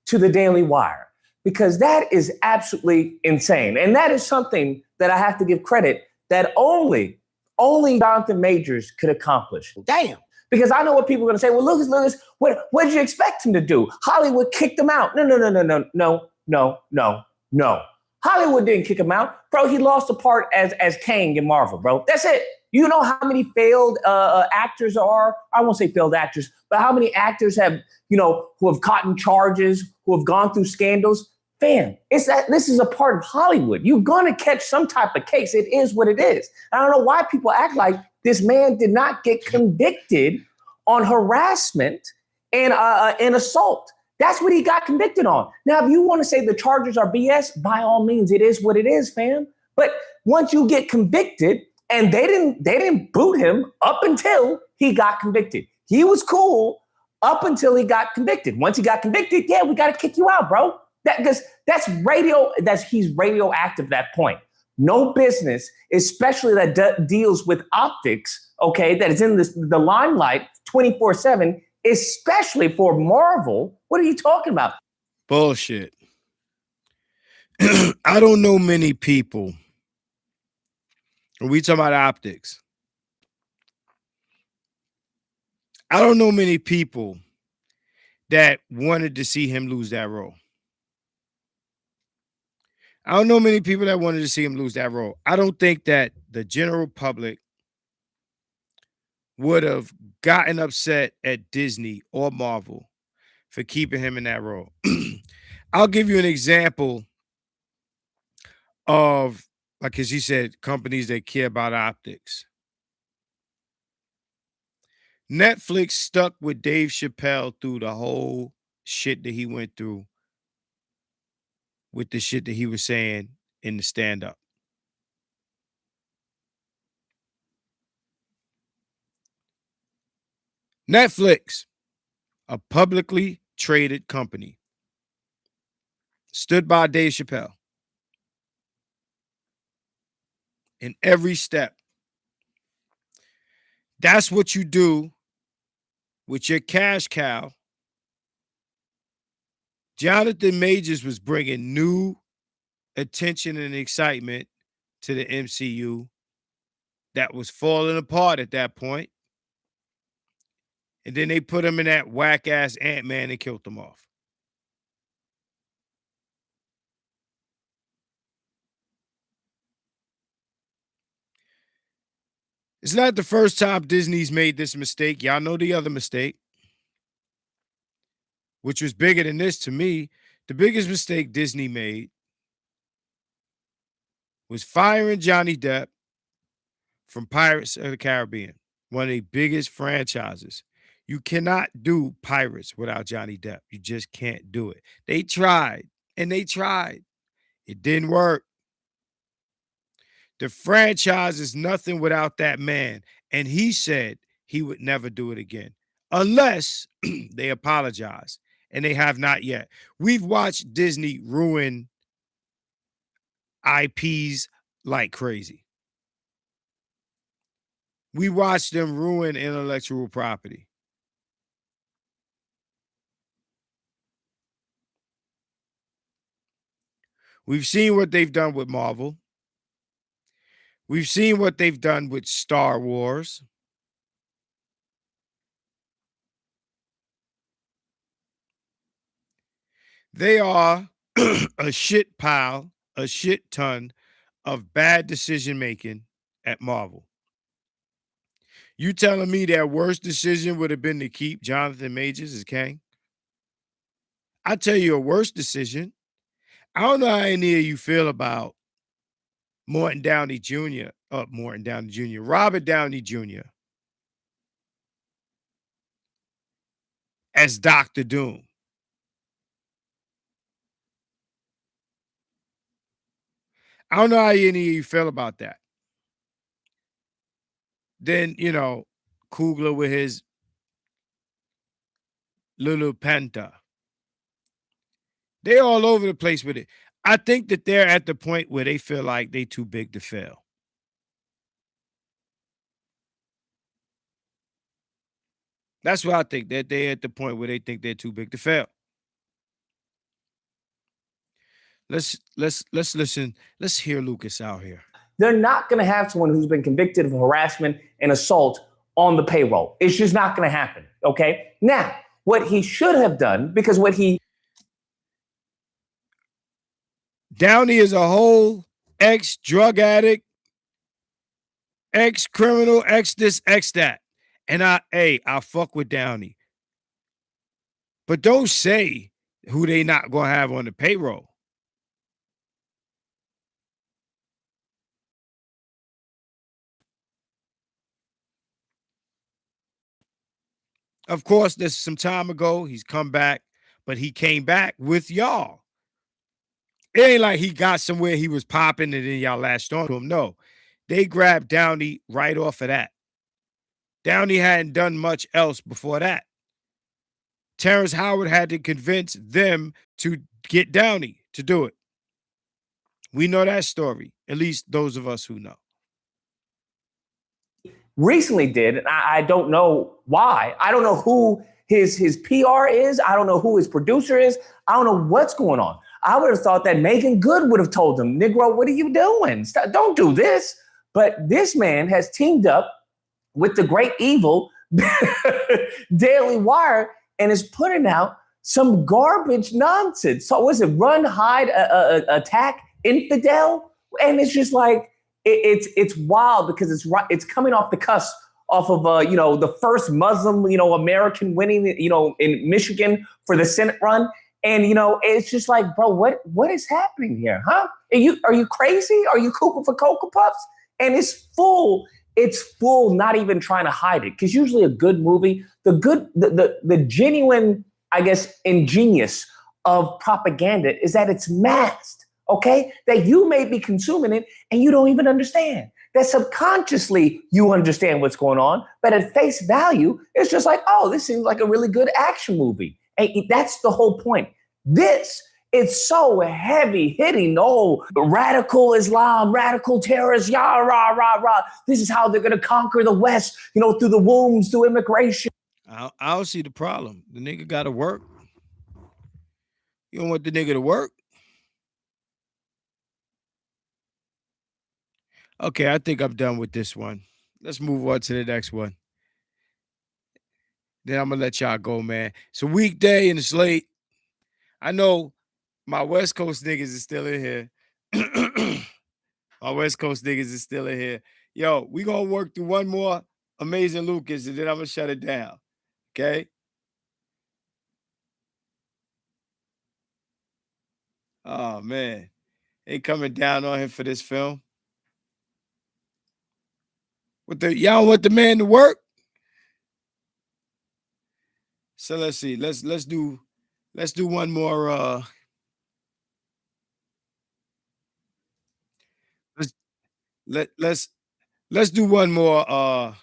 to the Daily Wire? Because that is absolutely insane. And that is something that I have to give credit that only Jonathan Majors could accomplish. Damn. Because I know what people are going to say. Well, Lucas, what did you expect him to do? Hollywood kicked him out. No. Hollywood didn't kick him out. Bro, he lost a part as Kang in Marvel, bro. That's it. You know how many failed actors are? I won't say failed actors, but how many actors have, who have caught in charges, who have gone through scandals? Fam, this is a part of Hollywood. You're going to catch some type of case. It is what it is. I don't know why people act like this man did not get convicted on harassment and assault. That's what he got convicted on. Now, if you want to say the charges are BS, by all means, it is what it is, fam. But once you get convicted, and they didn't boot him up until he got convicted. He was cool up until he got convicted. Once he got convicted, yeah, we got to kick you out, bro. He's radioactive at that point. No business, especially that deals with optics, okay, that is in the limelight 24/7, especially for Marvel. What are you talking about? Bullshit. I don't know many people. We talking about optics. I don't know many people that wanted to see him lose that role. I don't know many people that wanted to see him lose that role. I don't think that the general public would have gotten upset at Disney or Marvel for keeping him in that role. I'll give you an example of, like, as you said, companies that care about optics. Netflix stuck with Dave Chappelle through the whole shit that he went through with the shit that he was saying in the stand-up. Netflix, a publicly traded company, stood by Dave Chappelle in every step. That's what you do with your cash cow. Jonathan Majors was bringing new attention and excitement to the MCU that was falling apart at that point. And then they put him in that whack-ass Ant-Man and killed him off. It's not the first time Disney's made this mistake. Y'all know the other mistake, which was bigger than this to me. The biggest mistake Disney made was firing Johnny Depp from Pirates of the Caribbean, one of the biggest franchises. You cannot do Pirates without Johnny Depp. You just can't do it. They tried and they tried. It didn't work. The franchise is nothing without that man. And he said he would never do it again unless they apologize. And they have not yet. We've watched Disney ruin IPs like crazy. We watched them ruin intellectual property. We've seen what they've done with Marvel. We've seen what they've done with Star Wars. They are a shit pile, a shit ton of bad decision making at Marvel. You telling me their worst decision would have been to keep Jonathan Majors as Kang? I tell you a worse decision. I don't know how any of you feel about Morton Downey Jr. Morton Downey Jr. Robert Downey Jr. as Doctor Doom. I don't know how any of you feel about that. Then, Kugler with his Lulu Penta. They're all over the place with it. I think that they're at the point where they feel like they too big to fail. That's what I think. That they're at the point where they think they're too big to fail. Let's listen. Let's hear Lucas out here. They're not going to have someone who's been convicted of harassment and assault on the payroll. It's just not going to happen. Okay. Now, what he should have done, because Downey is a whole ex-drug addict, ex-criminal, ex-this, ex-that. And I fuck with Downey. But don't say who they not going to have on the payroll. Of course, there's some time ago, he's come back, but he came back with y'all. It ain't like he got somewhere he was popping and then y'all latched on to him. No, they grabbed Downey right off of that. Downey hadn't done much else before that. Terrence Howard had to convince them to get Downey to do it. We know that story, at least those of us who know. Recently did, and I don't know why. I don't know who his PR is. I don't know who his producer is. I don't know what's going on. I would have thought that Megan Good would have told him, Negro, what are you doing? Stop, don't do this. But this man has teamed up with the great evil Daily Wire and is putting out some garbage nonsense. So was it Run, Hide, Attack, Infidel? And it's just like, it's wild because it's coming off the cusp off of the first Muslim American winning in Michigan for the Senate run, and it's just like, bro, what is happening here, huh? Are you crazy? Are you cuckoo for Cocoa Puffs? And it's full, not even trying to hide it, because usually a good movie, the genuine, I guess, ingenious of propaganda is that it's masked. Okay, that you may be consuming it and you don't even understand. That subconsciously you understand what's going on, but at face value, it's just like, oh, this seems like a really good action movie. And that's the whole point. It's so heavy hitting. Oh, radical Islam, radical terrorists, yah, rah, rah, rah. This is how they're going to conquer the West, through the wombs, through immigration. I don't see the problem. The nigga got to work. You don't want the nigga to work? Okay, I think I'm done with this one. Let's move on to the next one. Then I'm going to let y'all go, man. It's a weekday and it's late. I know my West Coast niggas is still in here. My West Coast niggas is still in here. Yo, we going to work through one more Amazing Lucas and then I'm going to shut it down. Okay? Oh man, they coming down on him for this film. Y'all want the man to work? So let's see. Let's do one more. Let's do one more.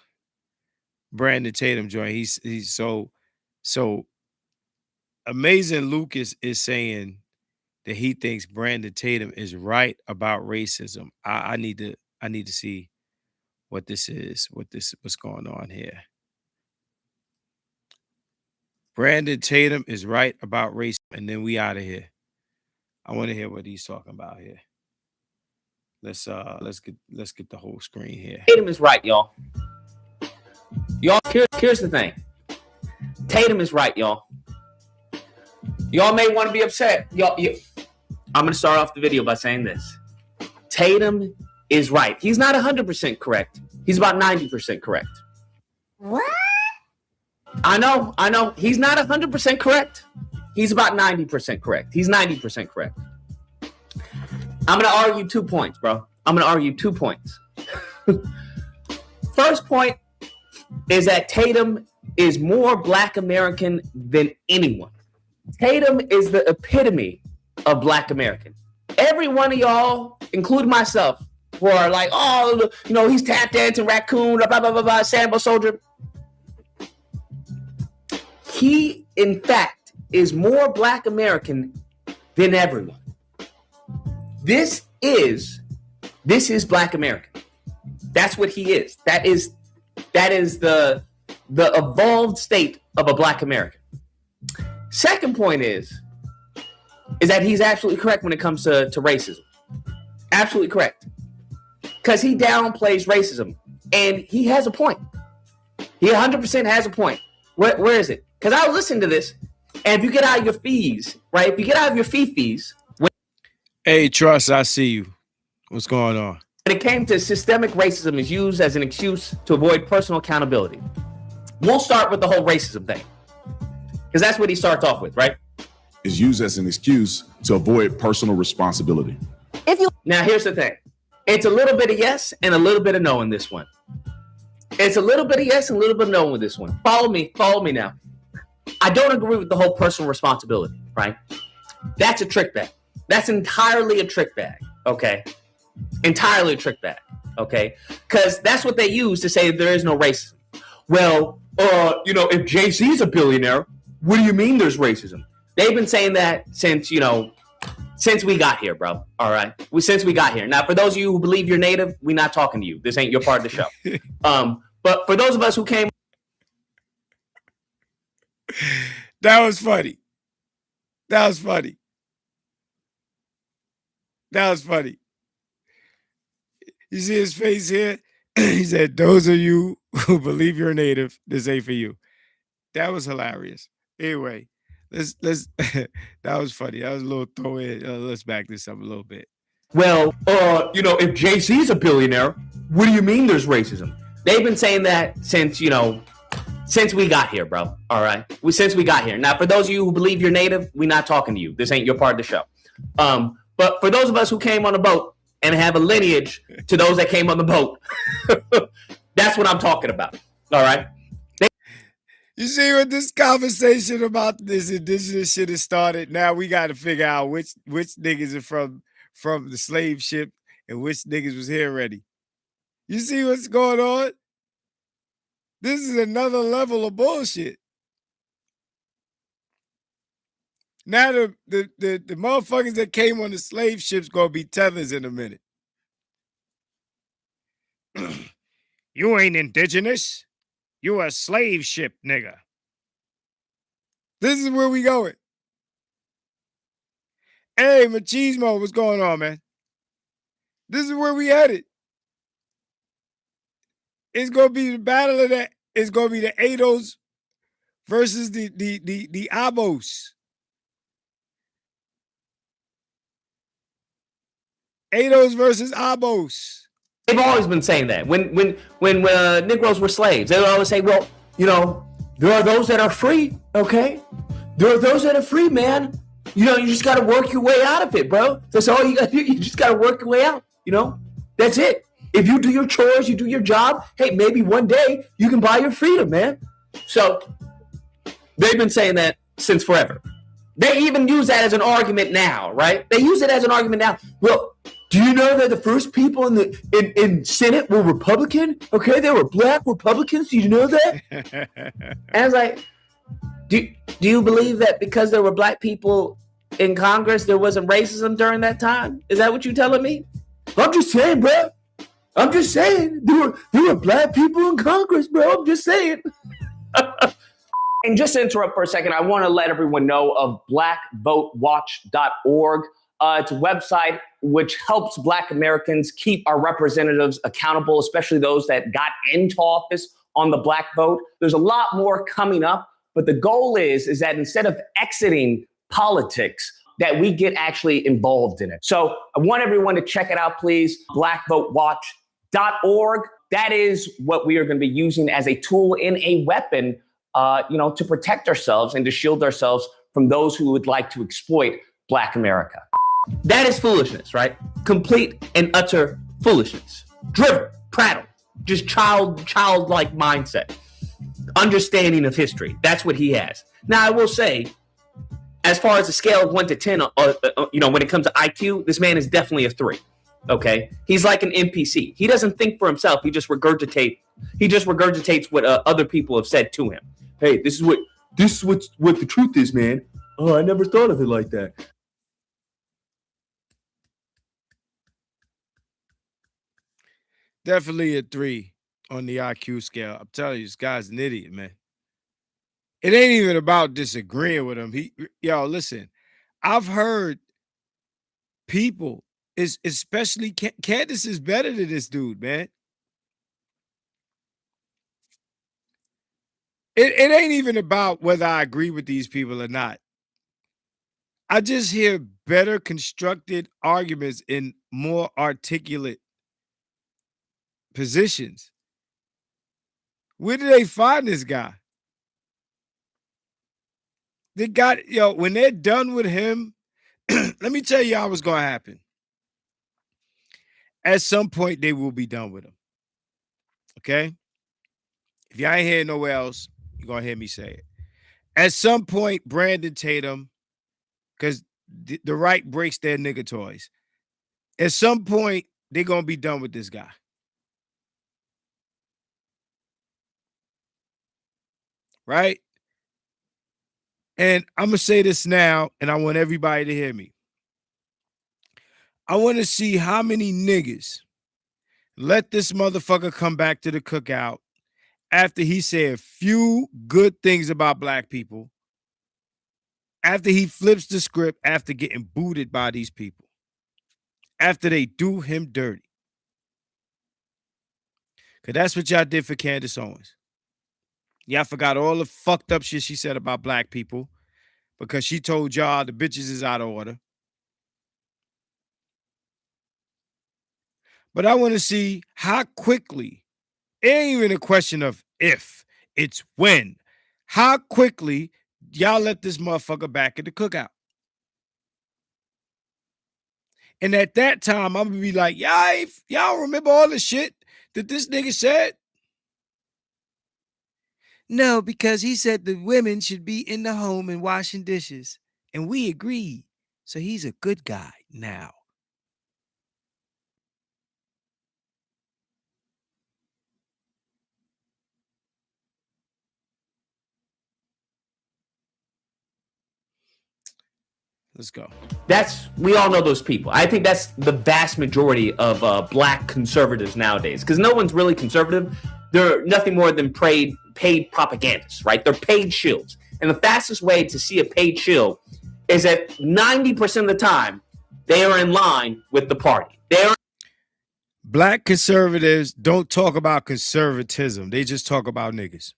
Brandon Tatum joint. He's so amazing. Lucas is saying that he thinks Brandon Tatum is right about racism. I need to see what this is. What's going on here. Brandon Tatum is right about racism, and then we out of here. I want to hear what he's talking about here. Let's get the whole screen here. Tatum is right, y'all. Y'all, here's the thing. Tatum is right, y'all. Y'all may want to be upset. I'm going to start off the video by saying this. Tatum is right. He's not 100% correct. He's about 90% correct. What? I know. He's not 100% correct. He's about 90% correct. He's 90% correct. I'm going to argue 2 points, bro. I'm going to argue 2 points. First point is that Tatum is more Black American than anyone. Tatum is the epitome of Black American. Every one of y'all, including myself, who are like, oh, he's tap dancing raccoon, blah, blah, blah, blah, Sambo soldier. He, in fact, is more Black American than everyone. This is Black American. That's what he is. That is the evolved state of a Black American. Second point is that he's absolutely correct when it comes to racism. Absolutely correct. Because he downplays racism. And he has a point. He 100% has a point. Where is it? Because I was listening to this, and if you get out of your fees, right? If you get out of your fees. Hey, Trust, I see you. What's going on? When it came to systemic racism is used as an excuse to avoid personal accountability. We'll start with the whole racism thing. Because that's what he starts off with, right? Is used as an excuse to avoid personal responsibility. Now, here's the thing. It's a little bit of yes and a little bit of no in this one. It's a little bit of yes and a little bit of no with this one. Follow me now. I don't agree with the whole personal responsibility, right? That's a trick bag. That's entirely a trick bag, okay? Entirely a trick bag, okay? Because that's what they use to say there is no racism. Well, if Jay-Z's a billionaire, what do you mean there's racism? They've been saying that since we got here, bro. All right? Since we got here. Now, for those of you who believe you're native, we're not talking to you. This ain't your part of the show. But for those of us who came... That was funny. You see his face here? He said, those of you who believe you're native, this ain't for you. That was hilarious. Anyway, let's that was funny. That was a little throw in. Let's back this up a little bit. Well, if Jay-Z's a billionaire, what do you mean there's racism? They've been saying that since we got here, bro. All right? Since we got here. Now, for those of you who believe you're native, we're not talking to you. This ain't your part of the show. But for those of us who came on the boat and have a lineage to those that came on the boat, that's what I'm talking about. All right? You see what this conversation about this indigenous shit has started? Now we got to figure out which niggas are from the slave ship and which niggas was here already. You see what's going on? This is another level of bullshit. Now the motherfuckers that came on the slave ships gonna be tethers in a minute. You ain't indigenous. You a slave ship, nigga. This is where we going. Hey, Machismo, what's going on, man? This is where we headed. It's gonna be the battle of that. It's gonna be the Ados versus the Abos. Ados versus Abos. They've always been saying that. When Negroes were slaves, they would always say, well, there are those that are free, okay? There are those that are free, man. You know, you just got to work your way out of it, bro. That's all you got to do. You just got to work your way out. You know, that's it. If you do your chores, you do your job, hey, maybe one day you can buy your freedom, man. So they've been saying that since forever. They even use that as an argument now, right? They use it as an argument now. Well, do you know that the first people in the in Senate were Republican? Okay, they were black Republicans. Do you know that? And I was like, do you believe that because there were black people in Congress, there wasn't racism during that time? Is that what you're telling me? I'm just saying, bro. I'm just saying. There were black people in Congress, bro. I'm just saying. And just to interrupt for a second, I want to let everyone know of blackvotewatch.org. It's a website which helps Black Americans keep our representatives accountable, especially those that got into office on the black vote. There's a lot more coming up, but the goal is that instead of exiting politics, that we get actually involved in it. So I want everyone to check it out, please, blackvotewatch.org. That is what we are going to be using as a tool and a weapon to protect ourselves and to shield ourselves from those who would like to exploit Black America. That is foolishness, right? Complete and utter foolishness. Drivel, prattle, just childlike mindset. Understanding of history. That's what he has. Now, I will say, as far as a scale of 1 to 10, when it comes to IQ, this man is definitely a 3. Okay, he's like an NPC. He doesn't think for himself. He just regurgitates what other people have said to him. Hey, this is what the truth is, man. Oh, I never thought of it like that. Definitely a 3 on the IQ scale. I'm telling you, this guy's an idiot, man. It ain't even about disagreeing with him. Listen, I've heard people, especially Candace is better than this dude, man. It ain't even about whether I agree with these people or not. I just hear better constructed arguments in more articulate positions. Where do they find this guy? They got, when they're done with him, let me tell you how what's going to happen. At some point, they will be done with him. Okay? If y'all ain't hearing nowhere else, you're going to hear me say it. At some point, Brandon Tatum, because the right breaks their nigga toys. At some point, they're going to be done with this guy. Right? And I'm going to say this now, and I want everybody to hear me. I want to see how many niggas let this motherfucker come back to the cookout after he said a few good things about black people, after he flips the script, after getting booted by these people, after they do him dirty. Because that's what y'all did for Candace Owens. Y'all forgot all the fucked up shit she said about black people because she told y'all the bitches is out of order. But I want to see how quickly, it ain't even a question of if, it's when. How quickly y'all let this motherfucker back at the cookout. And at that time, I'm going to be like, y'all remember all the shit that this nigga said? No, because he said the women should be in the home and washing dishes. And we agreed. So he's a good guy now. Let's go. We all know those people. I think that's the vast majority of black conservatives nowadays, because no one's really conservative. They're nothing more than paid propagandists, right? They're paid shields. And the fastest way to see a paid shield is that 90% of the time, they are in line with the party. Black conservatives don't talk about conservatism. They just talk about niggas.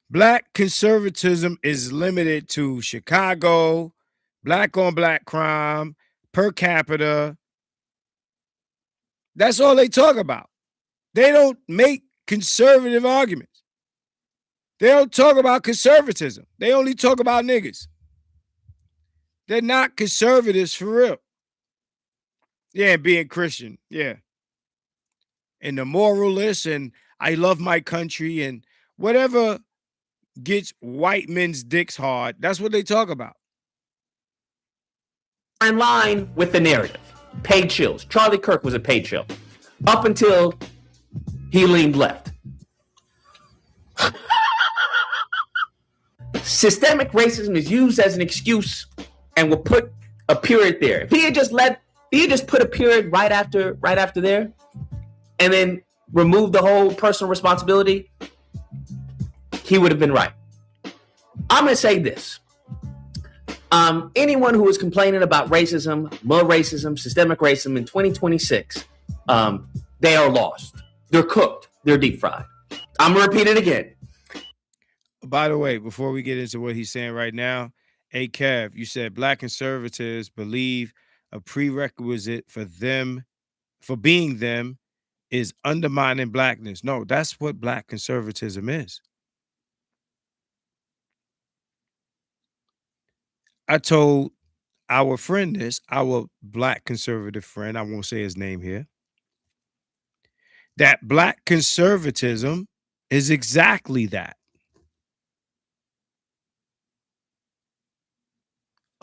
Black conservatism is limited to Chicago, black on black crime, per capita. That's all they talk about. They don't make conservative arguments. They don't talk about conservatism. They only talk about niggas. They're not conservatives for real. Yeah, being Christian. Yeah. And the moralists and I love my country and whatever gets white men's dicks hard. That's what they talk about. In line with the narrative. Paid chills. Charlie Kirk was a paid chill. Up until he leaned left. Systemic racism is used as an excuse and will put a period there. If he had just put a period right after there and then remove the whole personal responsibility, he would have been right. I'm going to say this. Anyone who is complaining about racism, more racism, systemic racism in 2026, they are lost. They're cooked. They're deep fried. I'm going to repeat it again. By the way, before we get into what he's saying right now, hey, Kev, you said black conservatives believe a prerequisite for being them is undermining blackness. No, that's what black conservatism is. I told our friend this, our black conservative friend, I won't say his name here, that black conservatism is exactly that.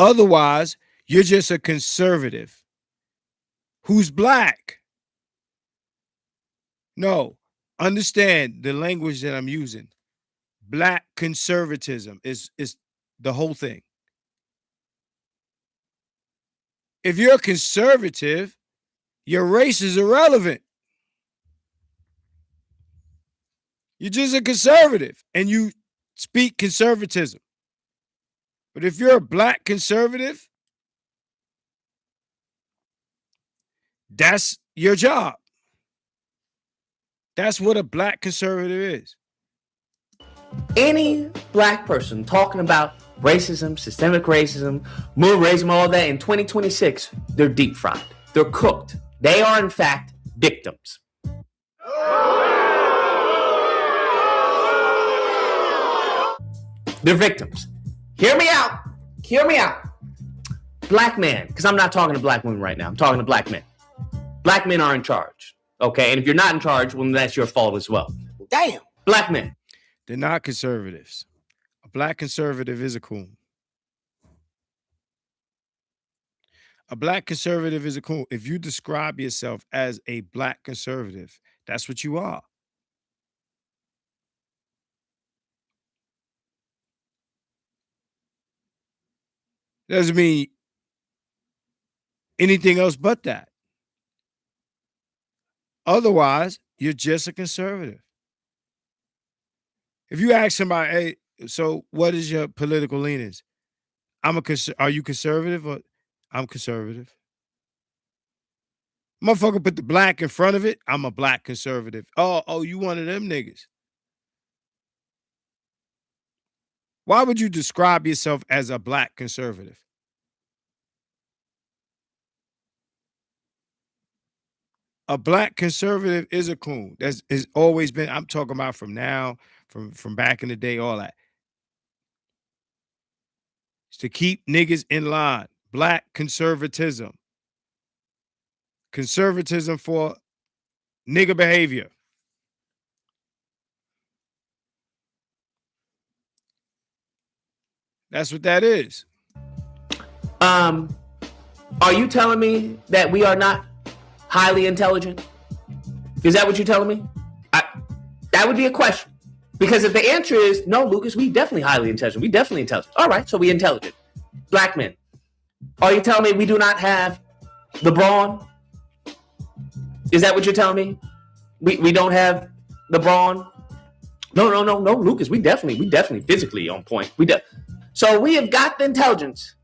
Otherwise, you're just a conservative who's black. No, understand the language that I'm using. Black conservatism is the whole thing. If you're a conservative, your race is irrelevant. You're just a conservative and you speak conservatism. But if you're a black conservative, that's your job. That's what a black conservative is. Any black person talking about racism, systemic racism, more racism, all that in 2026, they're deep fried. They're cooked. They are, in fact, victims. They're victims. Hear me out. Hear me out. Black man, because I'm not talking to black women right now. I'm talking to black men. Black men are in charge. Okay. And if you're not in charge, well, that's your fault as well. Damn. Black men. They're not conservatives. A black conservative is a coon. A black conservative is a coon. If you describe yourself as a black conservative, that's what you are. Doesn't mean anything else but that. Otherwise, you're just a conservative. If you ask somebody, hey, so what is your political leanings? Are you conservative or I'm conservative? Motherfucker put the black in front of it. I'm a black conservative. Oh, you one of them niggas. Why would you describe yourself as a black conservative? A black conservative is a coon. That's has always been. I'm talking about from now, from back in the day, all that. It's to keep niggas in line. Black conservatism. Conservatism for nigga behavior. That's what that is. Are you telling me that we are not highly intelligent? Is that what you're telling me? That would be a question. Because if the answer is no, Lucas, we definitely highly intelligent. We definitely intelligent. All right, so we intelligent. Black men. Are you telling me we do not have the brawn? Is that what you're telling me? We don't have the brawn? No, Lucas. We definitely physically on point. So we have got the intelligence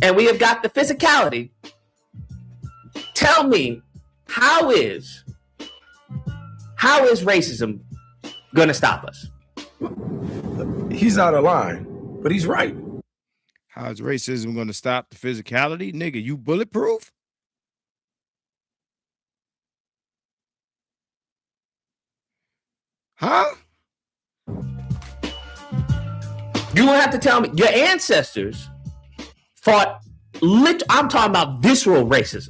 and we have got the physicality. Tell me, how is racism gonna stop us? He's out of line, but he's right. How is racism gonna stop the physicality? Nigga, you bulletproof? Huh? You don't have to tell me your ancestors fought. I'm talking about visceral racism,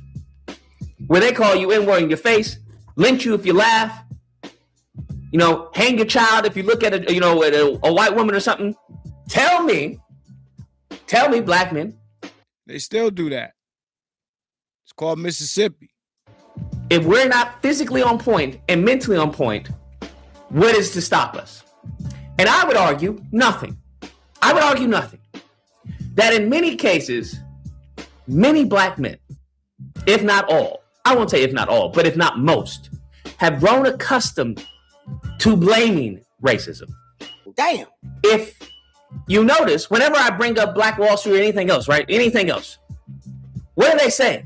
where they call you N-word in your face, lynch you if you laugh, hang your child if you look at a white woman or something. Tell me, black men. They still do that. It's called Mississippi. If we're not physically on point and mentally on point, what is to stop us? And I would argue nothing. That in many cases, many black men, if not all, I won't say if not all, but if not most, have grown accustomed to blaming racism. Damn. If you notice, whenever I bring up Black Wall Street or anything else, right? Anything else, what do they say?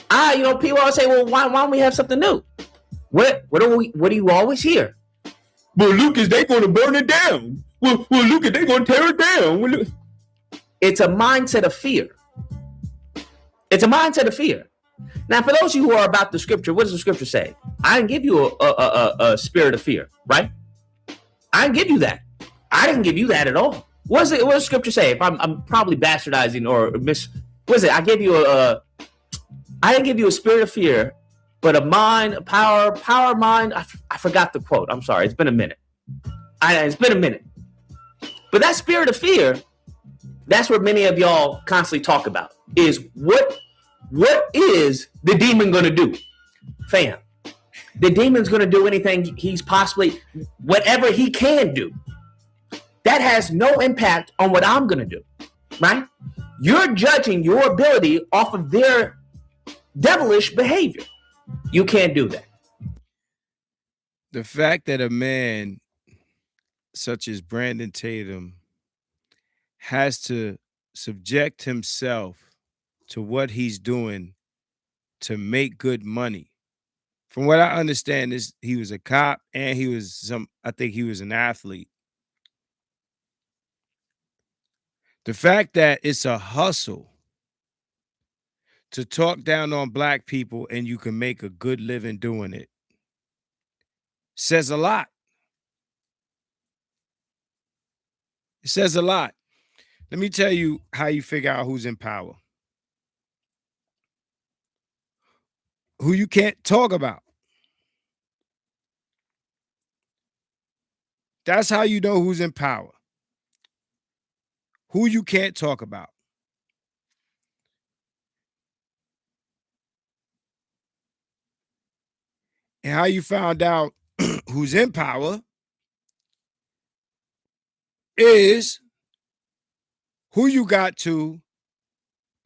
People always say, well, why don't we have something new? What do you always hear? Well, Lucas, they're going to burn it down. Well, Lucas, they're going to tear it down. It's a mindset of fear. Now, for those of you who are about the scripture, what does the scripture say? I didn't give you a spirit of fear, right? I didn't give you that. I didn't give you that at all. What does the scripture say? If I'm probably bastardizing or what is it? I didn't give you a spirit of fear, but a mind, a power mind. I forgot the quote. I'm sorry. It's been a minute. But that spirit of fear, that's what many of y'all constantly talk about, is what is the demon going to do? Fam, the demon's going to do anything whatever he can do. That has no impact on what I'm going to do, right? You're judging your ability off of their devilish behavior. You can't do that. The fact that a man such as Brandon Tatum has to subject himself to what he's doing to make good money. From what I understand, he was a cop and I think he was an athlete. The fact that it's a hustle to talk down on black people and you can make a good living doing it says a lot. It says a lot. Let me tell you how you figure out who's in power. Who you can't talk about. That's how you know who's in power. Who you can't talk about. And how you found out who's in power is who you got to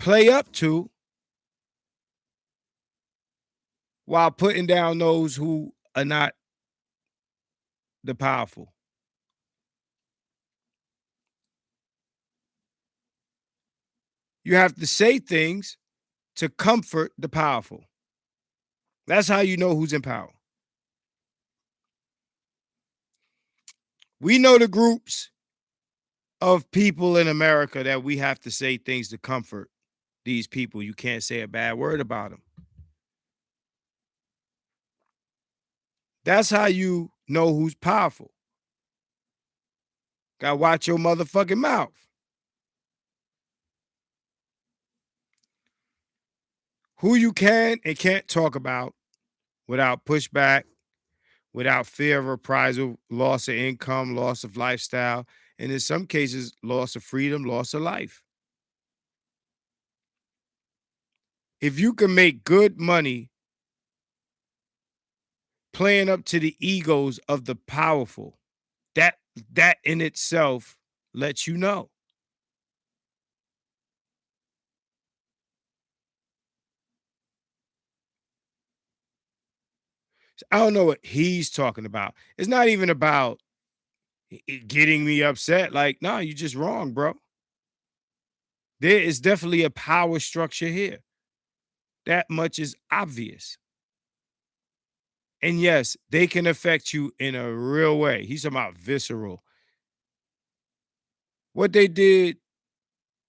play up to while putting down those who are not the powerful. You have to say things to comfort the powerful. That's how you know who's in power. We know the groups of people in America that we have to say things to comfort these people. You can't say a bad word about them. That's how you know who's powerful. Gotta watch your motherfucking mouth. Who you can and can't talk about without pushback, without fear of reprisal, loss of income, loss of lifestyle, and in some cases, loss of freedom, loss of life. If you can make good money playing up to the egos of the powerful, that in itself lets you know. I don't know what he's talking about. It's not even about getting me upset. Like, no, you're just wrong, bro. There is definitely a power structure here. That much is obvious. And yes, they can affect you in a real way. He's talking about visceral. What they did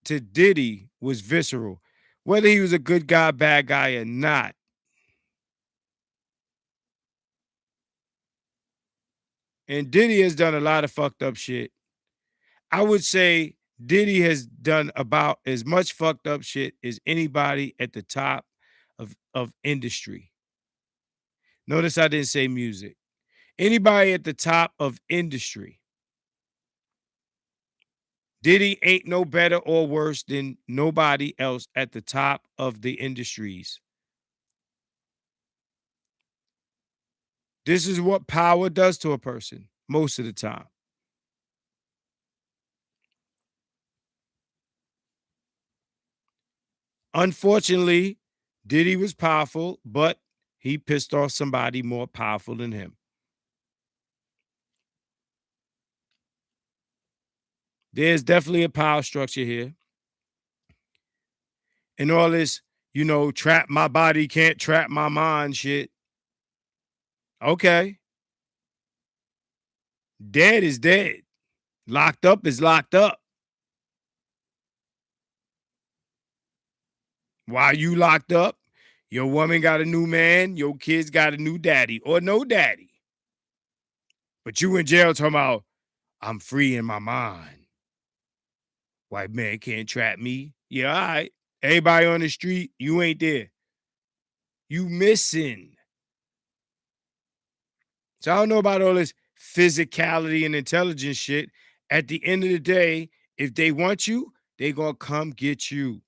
to Diddy was visceral. Whether he was a good guy, bad guy, or not. And Diddy has done a lot of fucked up shit. I would say Diddy has done about as much fucked up shit as anybody at the top of industry. Notice I didn't say music. Anybody at the top of industry. Diddy ain't no better or worse than nobody else at the top of the industries. This is what power does to a person most of the time. Unfortunately, Diddy was powerful, but he pissed off somebody more powerful than him. There's definitely a power structure here. And all this, trap my body, can't trap my mind shit. Okay. Dead is dead. Locked up is locked up. While you locked up, your woman got a new man, your kids got a new daddy or no daddy. But you in jail talking about, I'm free in my mind. White man can't trap me. Yeah, all right. Everybody on the street, you ain't there. You missing. So I don't know about all this physicality and intelligence shit. At the end of the day, if they want you, they gonna come get you.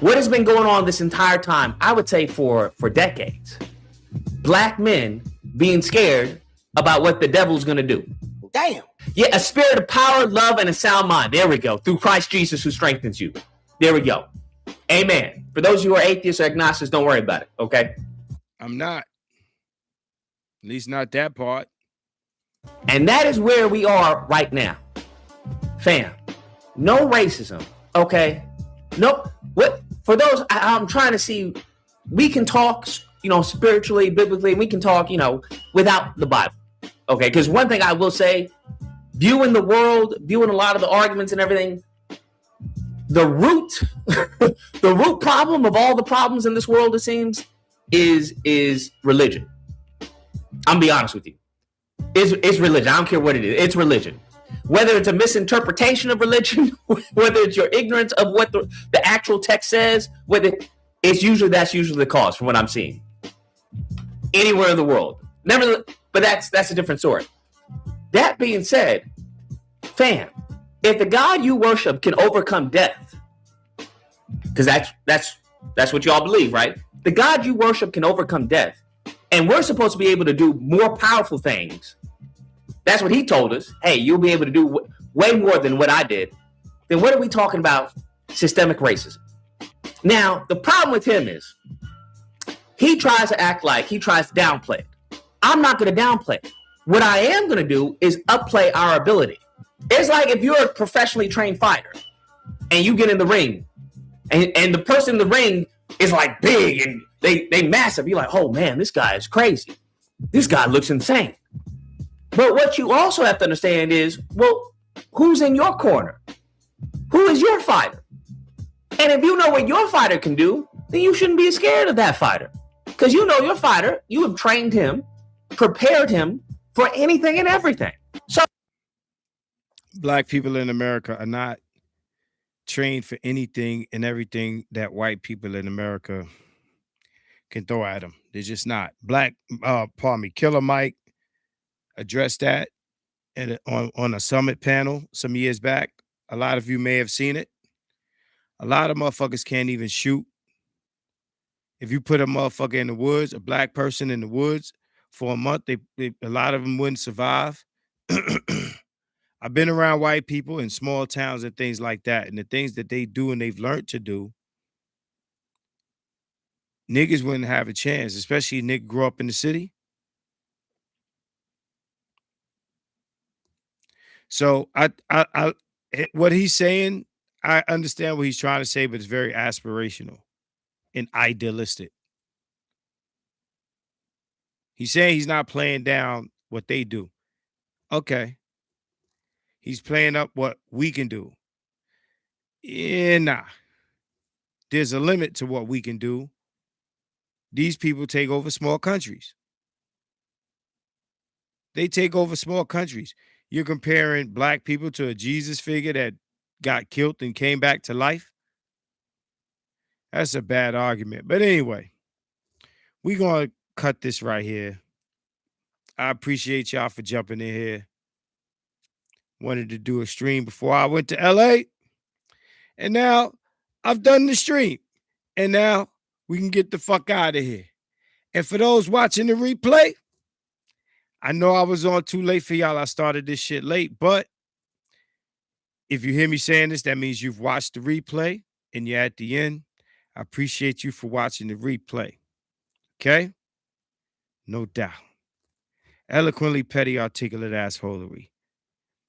What has been going on this entire time, I would say for decades, black men being scared about what the devil's going to do. Damn. Yeah, a spirit of power, love, and a sound mind. There we go. Through Christ Jesus who strengthens you. There we go. Amen. For those who are atheists or agnostics, don't worry about it, okay? I'm not. At least not that part. And that is where we are right now. Fam, no racism, okay? No, what? For those, I'm trying to see, we can talk, spiritually, biblically, we can talk, without the Bible, okay? Because one thing I will say, viewing the world, viewing a lot of the arguments and everything, the root, the root problem of all the problems in this world, it seems, is religion. I'm gonna be honest with you. It's religion. I don't care what it is. It's religion. Whether it's a misinterpretation of religion, whether it's your ignorance of what the actual text says, that's usually the cause from what I'm seeing. Anywhere in the world. Never, but that's a different story. That being said, fam, if the God you worship can overcome death, because that's what y'all believe, right? The God you worship can overcome death, and we're supposed to be able to do more powerful things. That's what he told us. Hey, you'll be able to do way more than what I did. Then what are we talking about? Systemic racism. Now, the problem with him is he tries to act like he tries to downplay it. I'm not going to downplay it. What I am going to do is upplay our ability. It's like if you're a professionally trained fighter and you get in the ring and the person in the ring is like big and they massive. You're like, oh man, this guy is crazy. This guy looks insane. But what you also have to understand is, well, who's in your corner? Who is your fighter? And if you know what your fighter can do, then you shouldn't be scared of that fighter. Because you know your fighter, you have trained him, prepared him for anything and everything. So Black people in America are not trained for anything and everything that white people in America can throw at them. They're just not. Killer Mike addressed that on a summit panel some years back. A lot of you may have seen it. A lot of motherfuckers can't even shoot. If you put a motherfucker in the woods, a black person in the woods for a month, a lot of them wouldn't survive. I've been around white people in small towns and things like that, and the things that they do and they've learned to do, niggas wouldn't have a chance, especially a nigga grew up in the city. So what he's saying, I understand what he's trying to say, but it's very aspirational and idealistic. He's saying he's not playing down what they do. Okay. He's playing up what we can do. Yeah, nah. There's a limit to what we can do. these people take over small countries. They take over small countries. You're comparing black people to a Jesus figure that got killed and came back to life. That's a bad argument. But anyway, we're going to cut this right here. I appreciate y'all for jumping in here. Wanted to do a stream before I went to LA. And now I've done the stream. And now we can get the fuck out of here. And for those watching the replay, I know I was on too late for y'all. I started this shit late, but if you hear me saying this, that means you've watched the replay and you're at the end. I appreciate you for watching the replay. Okay? No doubt. Eloquently petty, articulate assholery.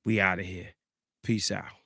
We out of here. Peace out.